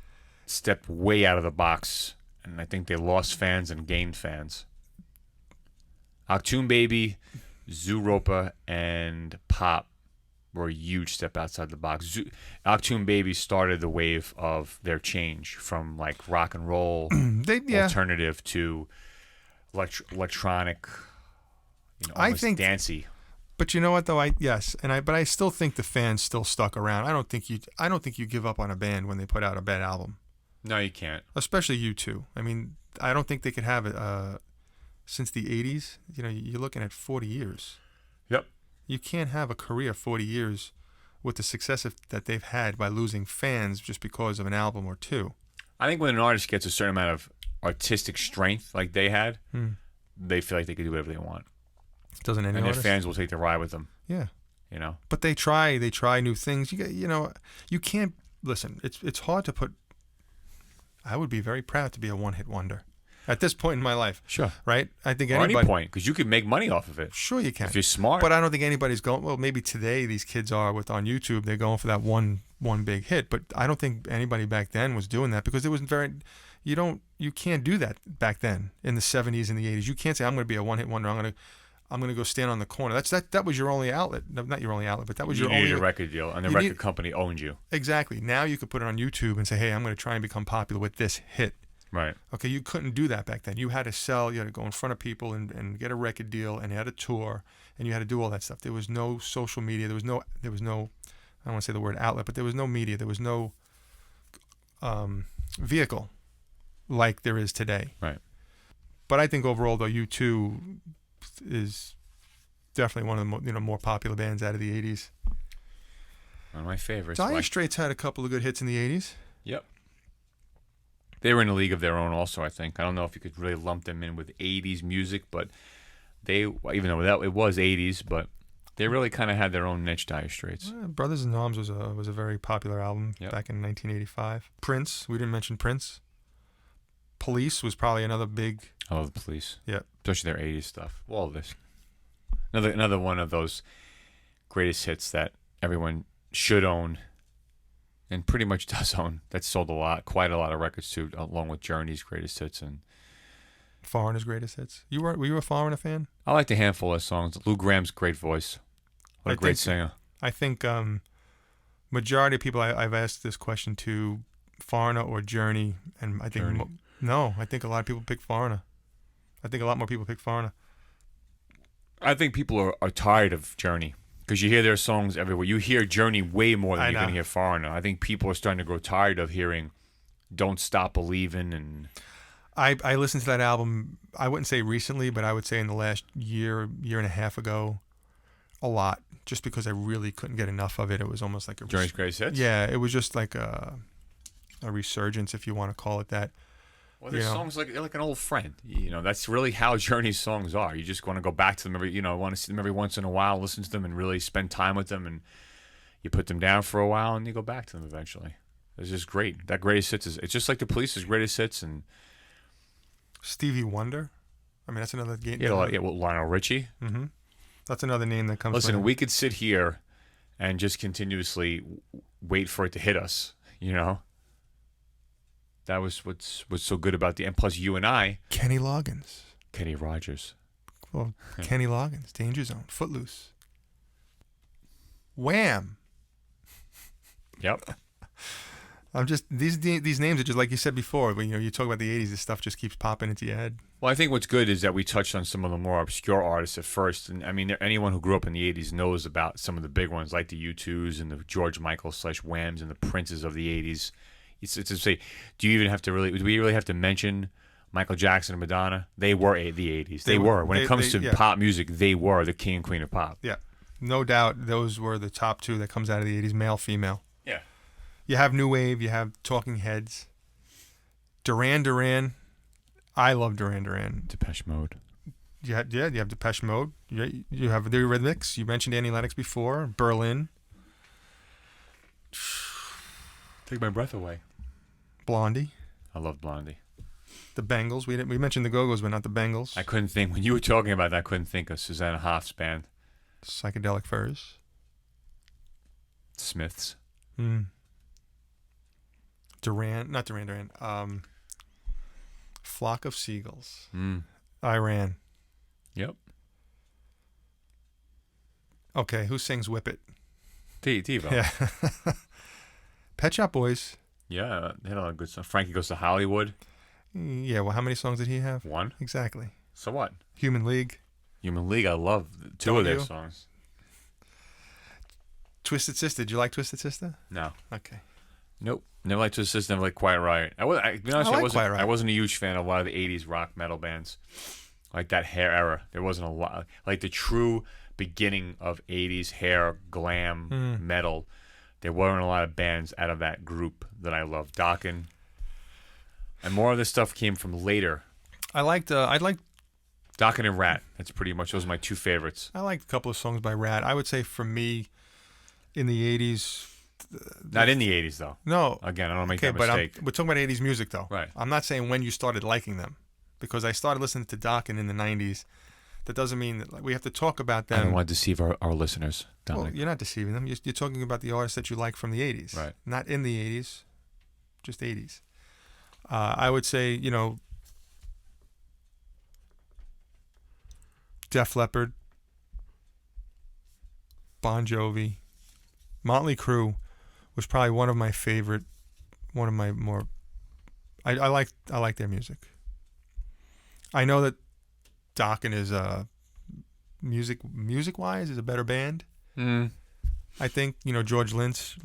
stepped way out of the box, and I think they lost fans and gained fans. Achtung Baby, Zooropa, and Pop were a huge step outside the box. Achtung Baby started the wave of their change from like rock and roll alternative to electronic, almost dancey. But you know what though? But I still think the fans still stuck around. I don't think you give up on a band when they put out a bad album. No, you can't. Especially U2. I mean, I don't think they could have it since the 80s. You're looking at 40 years. Yep. You can't have a career 40 years with the success that they've had by losing fans just because of an album or two. I think when an artist gets a certain amount of artistic strength like they had, they feel like they can do whatever they want. Doesn't any and artist? Their fans will take the ride with them. Yeah. But they try new things. You can't listen. It's hard to put. I would be very proud to be a one-hit wonder at this point in my life. Sure. Right? I think or anybody. Any point, because you could make money off of it. Sure, you can. If you're smart. But I don't think anybody's going. Well, maybe today these kids are on YouTube. They're going for that one big hit. But I don't think anybody back then was doing that because it wasn't very. You can't do that back then in the 70s and the 80s. You can't say I'm going to be a one-hit wonder. I'm gonna go stand on the corner. That was your only outlet. No, not your only outlet, but that was your only. You needed a record deal, and the record company owned you. Exactly. Now you could put it on YouTube and say, "Hey, I'm going to try and become popular with this hit." Right. Okay, you couldn't do that back then. You had to sell. You had to go in front of people and get a record deal, and you had a tour, and you had to do all that stuff. There was no social media. There was no. I don't want to say the word outlet, but there was no media. There was no vehicle like there is today. Right. But I think overall, though, U2 is definitely one of the more popular bands out of the 80s. One of my favorites. Dire Straits had a couple of good hits in the 80s. Yep. They were in a league of their own also, I think. I don't know if you could really lump them in with 80s music, but even though it was 80s, but they really kind of had their own niche, Dire Straits. Brothers in Arms was a very popular album back in 1985. Prince, we didn't mention Prince. Police was probably another big... I love the Police. Yeah. Especially their 80s stuff. All of this. Another one of those greatest hits that everyone should own and pretty much does own. That sold quite a lot of records too, along with Journey's greatest hits and Foreigner's greatest hits. Were you a Foreigner fan? I liked a handful of songs. Lou Graham's great voice. What a great singer. I think majority of people I've asked this question to, Foreigner or Journey, and I think I think a lot of people pick Foreigner. I think a lot more people pick Foreigner. I think people are tired of Journey because you hear their songs everywhere. You hear Journey way more than you're going to hear Foreigner. I think people are starting to grow tired of hearing Don't Stop Believin'. And I listened to that album, I wouldn't say recently, but I would say in the last year and a half ago, a lot, just because I really couldn't get enough of it. It was almost like Journey's greatest hits? Yeah, it was just like a resurgence, if you want to call it that. Well, there's songs like an old friend. That's really how Journey's songs are. You just want to go back to them want to see them every once in a while, listen to them, and really spend time with them. And you put them down for a while, and you go back to them eventually. It's just great. That greatest hits it's just like the Police's greatest hits. And Stevie Wonder. I mean, that's another game. Yeah, Lionel Richie. Mm-hmm. That's another name that comes. Listen, we could sit here and just continuously wait for it to hit us. That was what's so good about and plus you and I. Kenny Loggins. Kenny Rogers. Well, Kenny Loggins, Danger Zone, Footloose. Wham. Yep. I'm just these names are just like you said before. When you talk about the 80s, this stuff just keeps popping into your head. Well, I think what's good is that we touched on some of the more obscure artists at first, and I mean, anyone who grew up in the 80s knows about some of the big ones like the U2s and the George Michael / Whams and the Princes of the 80s. It's to say, do we really have to mention Michael Jackson and Madonna? They were the 80s. They were. When it comes to pop music, they were the king and queen of pop. Yeah. No doubt those were the top two that comes out of the 80s, male, female. Yeah. You have New Wave, you have Talking Heads. Duran Duran. I love Duran Duran. Depeche Mode. You have Depeche Mode. You have the Eurythmics. You mentioned Annie Lennox before. Berlin. Take my breath away. Blondie. I love Blondie. The Bengals. We mentioned the Go-Go's, but not the Bengals. I couldn't think when you were talking about that. I couldn't think of Susanna Hoff's band. Psychedelic Furs. Smiths. Not Duran. Flock of Seagulls. Mm. Iran. Yep. Okay, who sings Whip It? TiVo. Yeah. Pet Shop Boys. Yeah, they had a lot of good stuff. Frankie Goes to Hollywood. Yeah, well, how many songs did he have? One. Exactly. So what? Human League. Human League, I love two Don't of their you? songs. Twisted Sister. Did you like Twisted Sister? No. Okay. Nope. Never liked Twisted Sister, never liked Quiet Riot. To be honest, I like Quiet Riot. I wasn't a huge fan of a lot of the 80s rock metal bands. Like that hair era. There wasn't a lot. Like the true beginning of 80s hair, glam, metal. There weren't a lot of bands out of that group that I loved. Dokken. And more of this stuff came from later. I liked Dokken and Rat. That's pretty much, those are my two favorites. a couple of songs by Rat. I would say for me, in the 80s. Not in the 80s, though. No. Again, I don't make Okay, that but mistake. we're talking about 80s music, though. Right. I'm not saying when you started liking them, because I started listening to Dokken in the 90s. That doesn't mean that we have to talk about them. I don't want to deceive our listeners, Well, Dominic. you're not deceiving them. You're talking about the artists that you like from the 80s. Right. Not in the 80s, just 80s. I would say, Def Leppard, Bon Jovi, Motley Crue was probably one of my more. I like their music. I know that Dokken is music wise is a better band. I think George Lynch.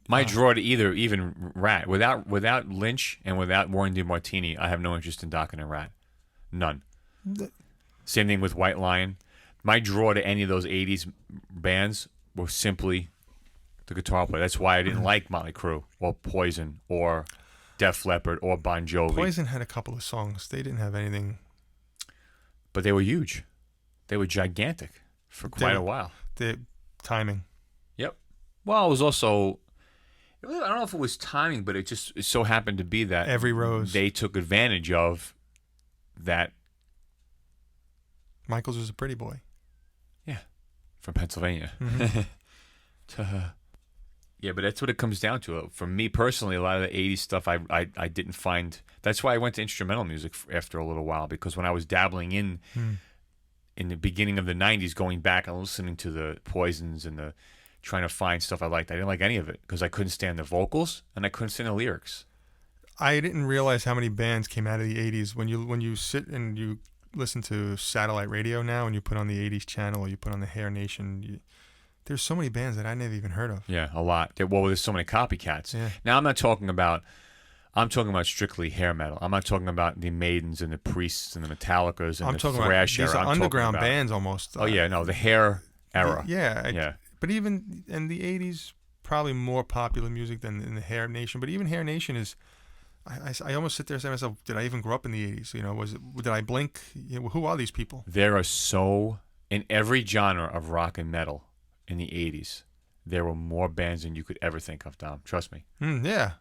My draw to even Rat without Lynch and without Warren DeMartini, I have no interest in Dokken and Rat, none. Same thing with White Lion. My draw to any of those '80s bands was simply the guitar player. That's why I didn't like Motley Crue or Poison or Def Leppard or Bon Jovi. Poison had a couple of songs. They didn't have anything. But they were huge. They were gigantic for quite a while. The timing. Yep. Well, it was also, I don't know if it was timing, but it so happened to be that Every Rose. they took advantage of that. Michaels was a pretty boy. Yeah, from Pennsylvania. Mm-hmm. Yeah, but that's what it comes down to. For me personally, a lot of the 80s stuff I didn't find. That's why I went to instrumental music after a little while, because when I was dabbling in the beginning of the 90s, going back and listening to the Poisons and trying to find stuff I liked, I didn't like any of it because I couldn't stand the vocals and I couldn't stand the lyrics. I didn't realize how many bands came out of the 80s. When you sit and you listen to satellite radio now and you put on the 80s channel or you put on the Hair Nation, there's so many bands that I never even heard of. Yeah, a lot. There's so many copycats. Yeah. Now, I'm talking about strictly hair metal. I'm not talking about the Maidens and the Priests and the Metallicas and I'm the talking thrash about these era. are underground bands almost. Oh, yeah, no, the hair era. Yeah. But even in the 80s, probably more popular music than in the Hair Nation. But even Hair Nation is, I almost sit there and say to myself, did I even grow up in the 80s? Did I blink? Who are these people? There are so, in every genre of rock and metal in the 80s, there were more bands than you could ever think of, Dom. Trust me. Yeah.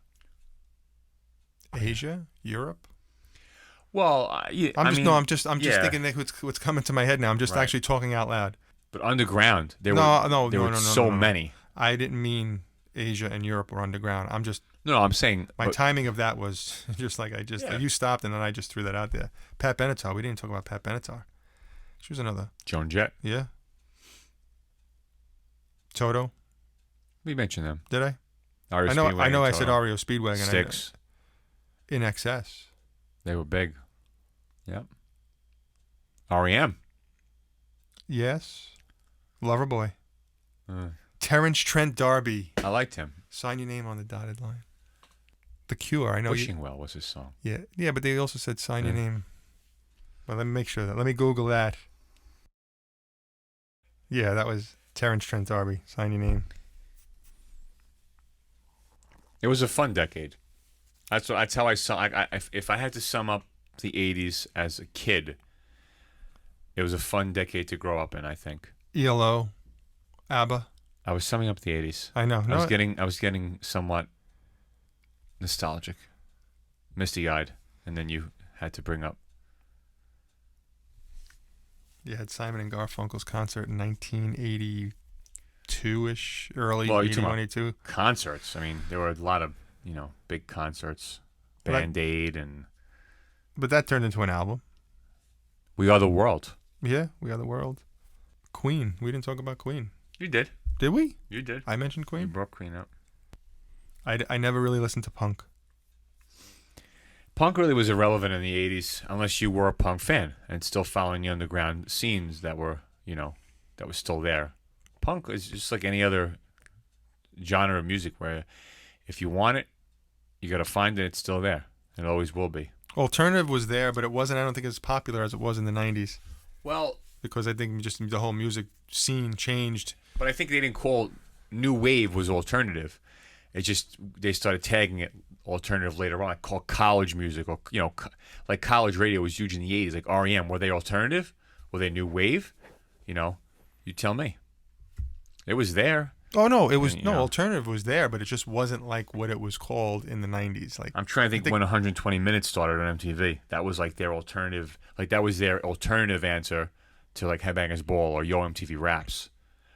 Asia, Europe. Well, I'm just thinking that what's coming to my head now. I'm just Right. actually talking out loud. But underground, there were so many. I didn't mean Asia and Europe were underground. No, I'm saying my timing of that was just like you stopped and then I just threw that out there. Pat Benatar. We didn't talk about Pat Benatar. She was another. Joan Jett. Yeah. Toto. We mentioned them. Did I? REO I know. Speedwagon, I know. I said Toto. REO Speedwagon. Styx. In excess. They were big. Yep. REM. Yes. Loverboy. Terrence Trent D'Arby. I liked him. Sign your name on the dotted line. The Cure. I know. Wishing Well was his song. Yeah, but they also said sign your name. Well, let me make sure that. Let me Google that. Yeah, that was Terrence Trent D'Arby. Sign your name. It was a fun decade. That's how I saw. If I had to sum up the '80s as a kid, it was a fun decade to grow up in. I think. ELO, ABBA. I was summing up the '80s. I know. I was getting somewhat nostalgic, misty-eyed, and then you had to bring up. You had Simon and Garfunkel's concert in 1982-ish, early Well, 81, 82. Concerts. I mean, there were a lot of big concerts, But I- Band-Aid, and But that turned into an album. We Are the World. Yeah, We Are the World. Queen. We didn't talk about Queen. You did. Did we? You did. I mentioned You Queen. brought Queen up. I never really listened to punk. Punk really was irrelevant in the 80s unless you were a punk fan and still following the underground scenes that were, that was still there. Punk is just like any other genre of music where if you want it, you got to find it. It's still there. It always will be. Alternative was there, but it wasn't, I don't think, as popular as it was in the 90s. Well, Because I think just the whole music scene changed. but I think they didn't call new wave was alternative. It just they started tagging it alternative later on, like called college music, or like college radio was huge in the 80s. Like REM, were they alternative? Were they new wave? You tell me. It was there. Oh no, it was You no know. alternative was there, but it just wasn't like what it was called in the 90s. Like I'm trying to think when 120 Minutes started on MTV. That was like their alternative. Like that was their alternative answer to like Headbangers Ball or Yo MTV Raps.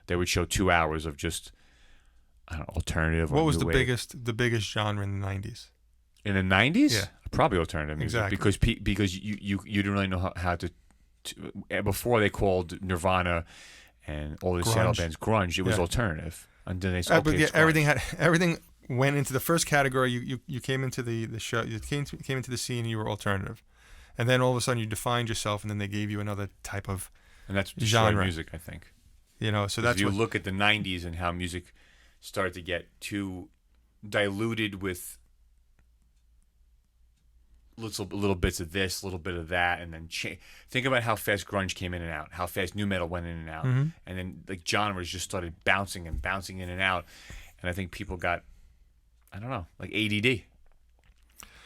They would show 2 hours of just alternative. Or what was new the wave. biggest genre in the 90s? In the 90s? Yeah. Probably alternative music. Exactly. Because you didn't really know how to before they called Nirvana and all the Seattle Grunge. bands grunge, it was Yeah. alternative. And then they said, But okay, yeah, it's grunge. everything went into the first category. You came into the show. You came into the scene. You were alternative, and then all of a sudden you defined yourself, and then they gave you another type of And that's what destroyed genre. music, I think. So that's If you what, look at the 90s and how music started to get too diluted with little bits of this, little bit of that, and then think about how fast grunge came in and out, how fast new metal went in and out, Mhm. and then like genres just started bouncing in and out, and I think people got, I don't know, like ADD.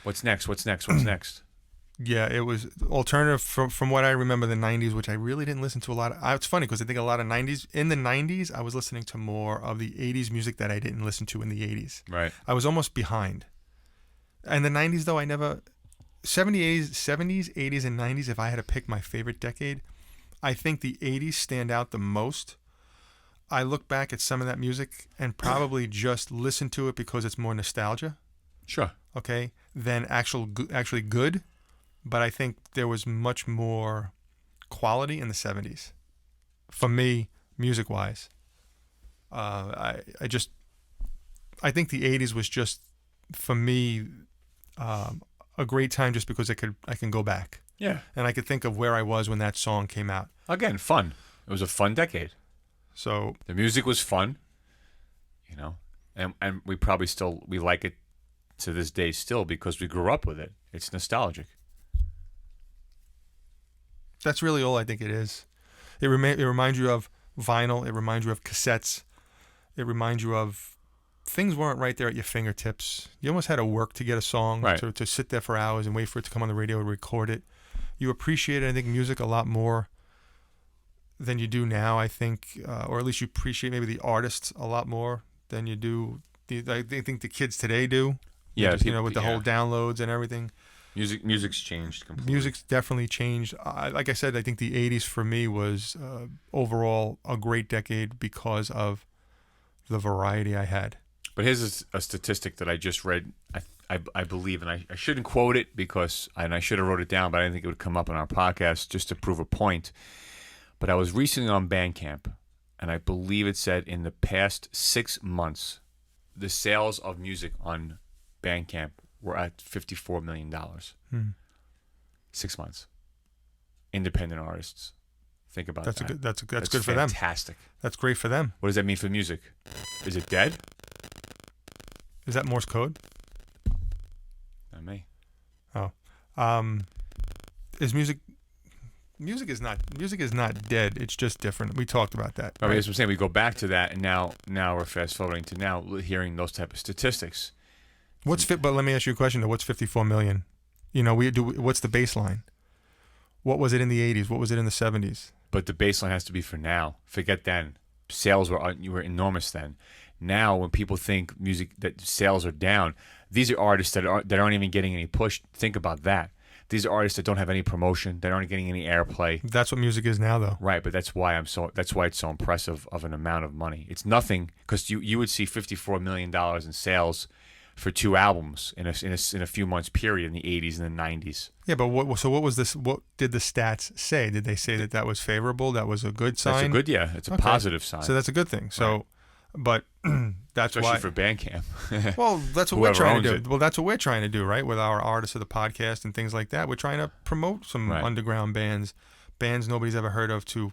What's next? What's next? What's next? Yeah, it was alternative from what I remember the 90s, which I really didn't listen to a lot of. It's funny because I think a lot of 90s, in the 90s, I was listening to more of the 80s music that I didn't listen to in the 80s. Right. I was almost behind. And the 90s, though, I never. 70s, 80s, and 90s, if I had to pick my favorite decade, I think the 80s stand out the most. I look back at some of that music and probably just listen to it because it's more nostalgia, Sure. okay, than actually good. But I think there was much more quality in the 70s. For me, music-wise. I think the 80s was just, for me, a great time just because I can go back. Yeah. And I could think of where I was when that song came out. Again, fun. It was a fun decade. So The music was fun, and we probably we like it to this day still because we grew up with it. It's nostalgic. that's really all I think it is. It reminds you of vinyl. It reminds you of cassettes. It reminds you of things weren't right there at your fingertips. You almost had to work to get a song, Right. to sit there for hours and wait for it to come on the radio and record it. You appreciated, I think, music a lot more than you do now, I think, or at least you appreciate maybe the artists a lot more than you do. I think the kids today do. Yeah, Just, with the whole downloads and everything. Music's changed completely. Music's definitely changed. Like I said, I think the 80s for me was overall a great decade because of the variety I had. But here's a statistic that I just read. I believe, and I shouldn't quote it because I should have wrote it down, but I didn't think it would come up in our podcast just to prove a point. But I was recently on Bandcamp, and I believe it said in the past 6 months, the sales of music on Bandcamp were at $54 million. 6 months. Independent artists. Think about That's that. that's That's good for them. Fantastic. That's great for them. What does that mean for music? Is it dead? Is that Morse code? Not me. Is music is not dead. It's just different. We talked about that. I mean, that's what I'm saying. We go back to that, and now we're fast forwarding to now hearing those type of statistics. But let me ask you a question though. What's 54 million? What's the baseline? What was it in the 80s? What was it in the 70s? But the baseline has to be for now. Forget then. Sales were enormous then. Now, when people think that sales are down, these are artists that aren't even getting any push. Think about that. These are artists that don't have any promotion, that aren't getting any airplay. That's what music is now, though. Right, but that's why it's so impressive of an amount of money. It's nothing because you would see $54 million in sales for 2 albums in a few months period in the 80s and the 90s. Yeah, but what was this? What did the stats say? Did they say that was favorable? That was a good sign? That's a good, yeah. It's a positive sign. So that's a good thing. So, but that's especially why for Bandcamp. Well, that's what we're Whoever trying to do. owns it. Well, that's what we're trying to do, right? With our artists of the podcast and things like that. We're trying to promote some Right. underground bands nobody's ever heard of, to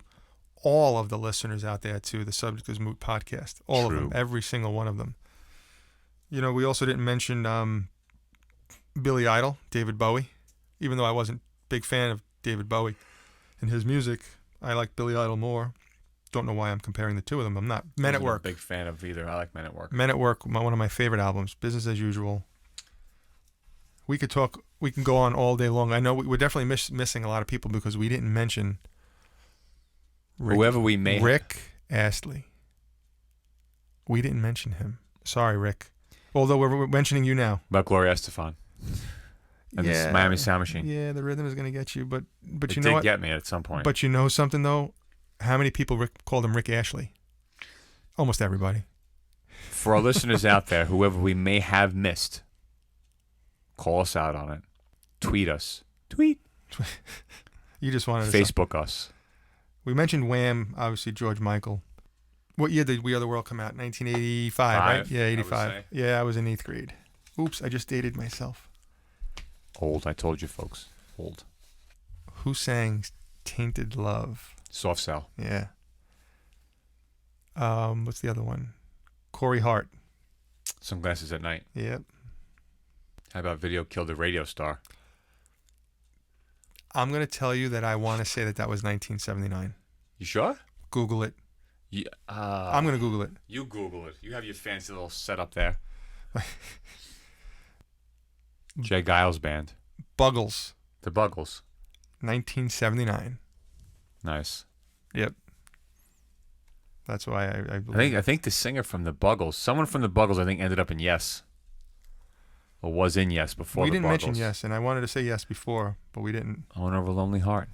all of the listeners out there, to the Subject is Moot podcast. All True. of them, every single one of them. You know, we also didn't mention Billy Idol, David Bowie. Even though I wasn't a big fan of David Bowie and his music, I like Billy Idol more. Don't know why I'm comparing the two of them. I'm not. Men at I'm Work. not a big fan of either. I like Men at Work. Men at Work, one of my favorite albums. Business as Usual. We could talk. We can go on all day long. I know we're definitely missing a lot of people because we didn't mention Whoever we may Rick Astley. We didn't mention him. Sorry, Rick. Although we're mentioning you now. about Gloria Estefan and this Miami Sound Machine. Yeah, the rhythm is going to get you, but It you know did what? get me at some point. But you know something though? How many people called him Rick Ashley? Almost everybody. For our listeners out there, whoever we may have missed, call us out on it. Tweet us. Tweet. You just wanted to. Facebook us. We mentioned Wham, obviously George Michael. What year did We Are the World come out? 1985, right? Yeah, I would 85. say. Yeah, I was in 8th grade. Oops, I just dated myself. Old, I told you folks. Old. Who sang Tainted Love? Soft Cell. Yeah. What's the other one? Corey Hart. Sunglasses at Night. Yep. How about Video Killed the Radio Star? I'm going to tell you that I want to say that was 1979. You sure? Google it. Yeah. I'm going to Google it. You Google it. You have your fancy little setup there. Jay Giles Band. Buggles. The Buggles. 1979. Nice. Yep. That's why I believe. I think the singer from the Buggles, someone from the Buggles, I think ended up in Yes, or was in Yes before. We the didn't mention Buggles. Yes, and I wanted to say Yes before, but we didn't. Owner of a Lonely Heart.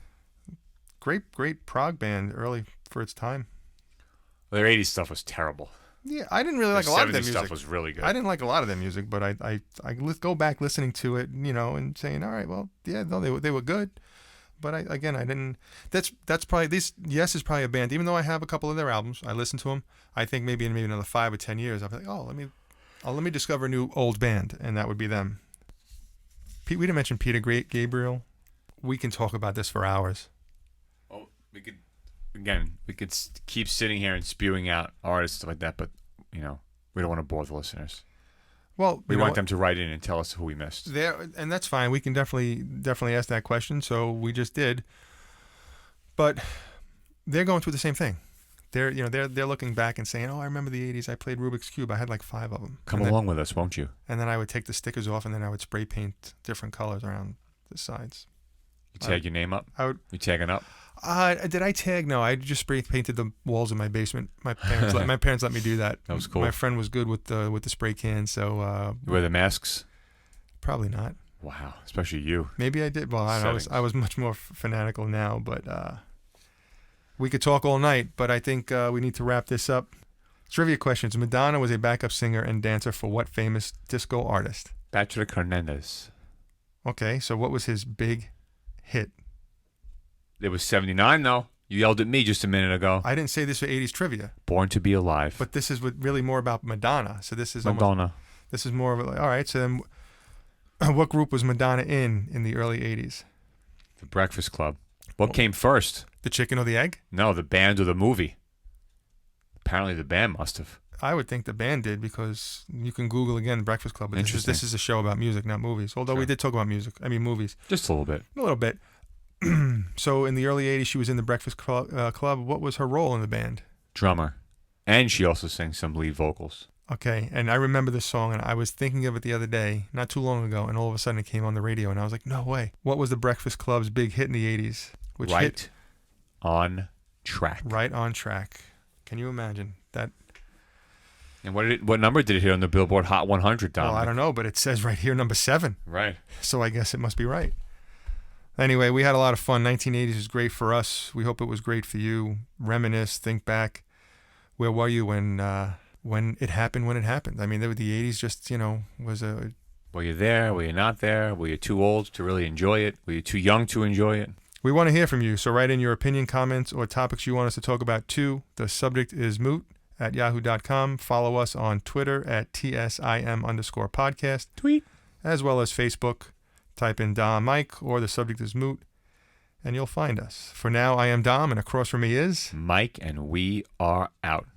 Great prog band, early for its time. Their 80s stuff was terrible. Yeah, I didn't really like a Their lot of their 70s music. stuff was really good. I didn't like a lot of their music, but I go back listening to it, and saying, all right, well, yeah, no, they were good, but I didn't. That's probably this. Yes is probably a band. Even though I have a couple of their albums, I listen to them. I think maybe in another 5 or 10 years, I'll be like, oh, let me discover a new old band, and that would be them. We didn't mention Peter Gabriel. We can talk about this for hours. Oh, we could keep sitting here and spewing out artists stuff like that, but we don't want to bore the listeners. Well, We want them to write in and tell us who we missed. And that's fine. We can definitely ask that question. So we just did. But they're going through the same thing. They're looking back and saying, "Oh, I remember the '80s. I played Rubik's Cube. I had like 5 of them." Come along with us, won't you? And then I would take the stickers off, and then I would spray paint different colors around the sides. You tag your name up? I would. You tagging up? Did I tag? No, I just spray painted the walls of my basement. My parents let me do that. That was cool. My friend was good with the spray can, so You wear the masks? probably not. Wow, especially you. Maybe I did. Well, I Settings. was much more fanatical now, but we could talk all night. But I think we need to wrap this up. Trivia questions. Madonna was a backup singer and dancer for what famous disco artist? Patrick Hernandez. Okay, so what was his big hit? It was 79, though. You yelled at me just a minute ago. I didn't say this for 80s trivia, Born to be Alive. but this is really more about Madonna. So this is Madonna. this is more of a, like, all right. So then, what group was Madonna in the early 80s? The Breakfast Club. What came first? The chicken or the egg? No, the band or the movie. Apparently the band must have. I would think the band did, because you can Google again Breakfast Club. But this Interesting. is a show about music, not movies. Although we Sure. did talk about movies. Just a little bit. A little bit. So in the early 80s, she was in the Breakfast Club. What was her role in the band? Drummer. And she also sang some lead vocals. Okay, and I remember this song, and I was thinking of it the other day, not too long ago, and all of a sudden it came on the radio, and I was like, no way. What was the Breakfast Club's big hit in the 80s? Which Right hit on track. Right on Track. Can you imagine that? And what number did it hit on the Billboard Hot 100, Dominic? Well, I don't know, but it says right here, number 7. Right. So I guess it must be right. Anyway, we had a lot of fun. 1980s was great for us. We hope it was great for you. Reminisce, think back. Where were you when when it happened when it happened. I mean, the 80s just, was a... Were you there? Were you not there? Were you too old to really enjoy it? Were you too young to enjoy it? We want to hear from you, so write in your opinion, comments, or topics you want us to talk about too. The subject is moot@yahoo.com. Follow us on Twitter at TSIM_podcast. Tweet. As well as Facebook. Type in Dom Mike or the subject is moot, and you'll find us. For now, I am Dom, and across from me is... Mike, and we are out.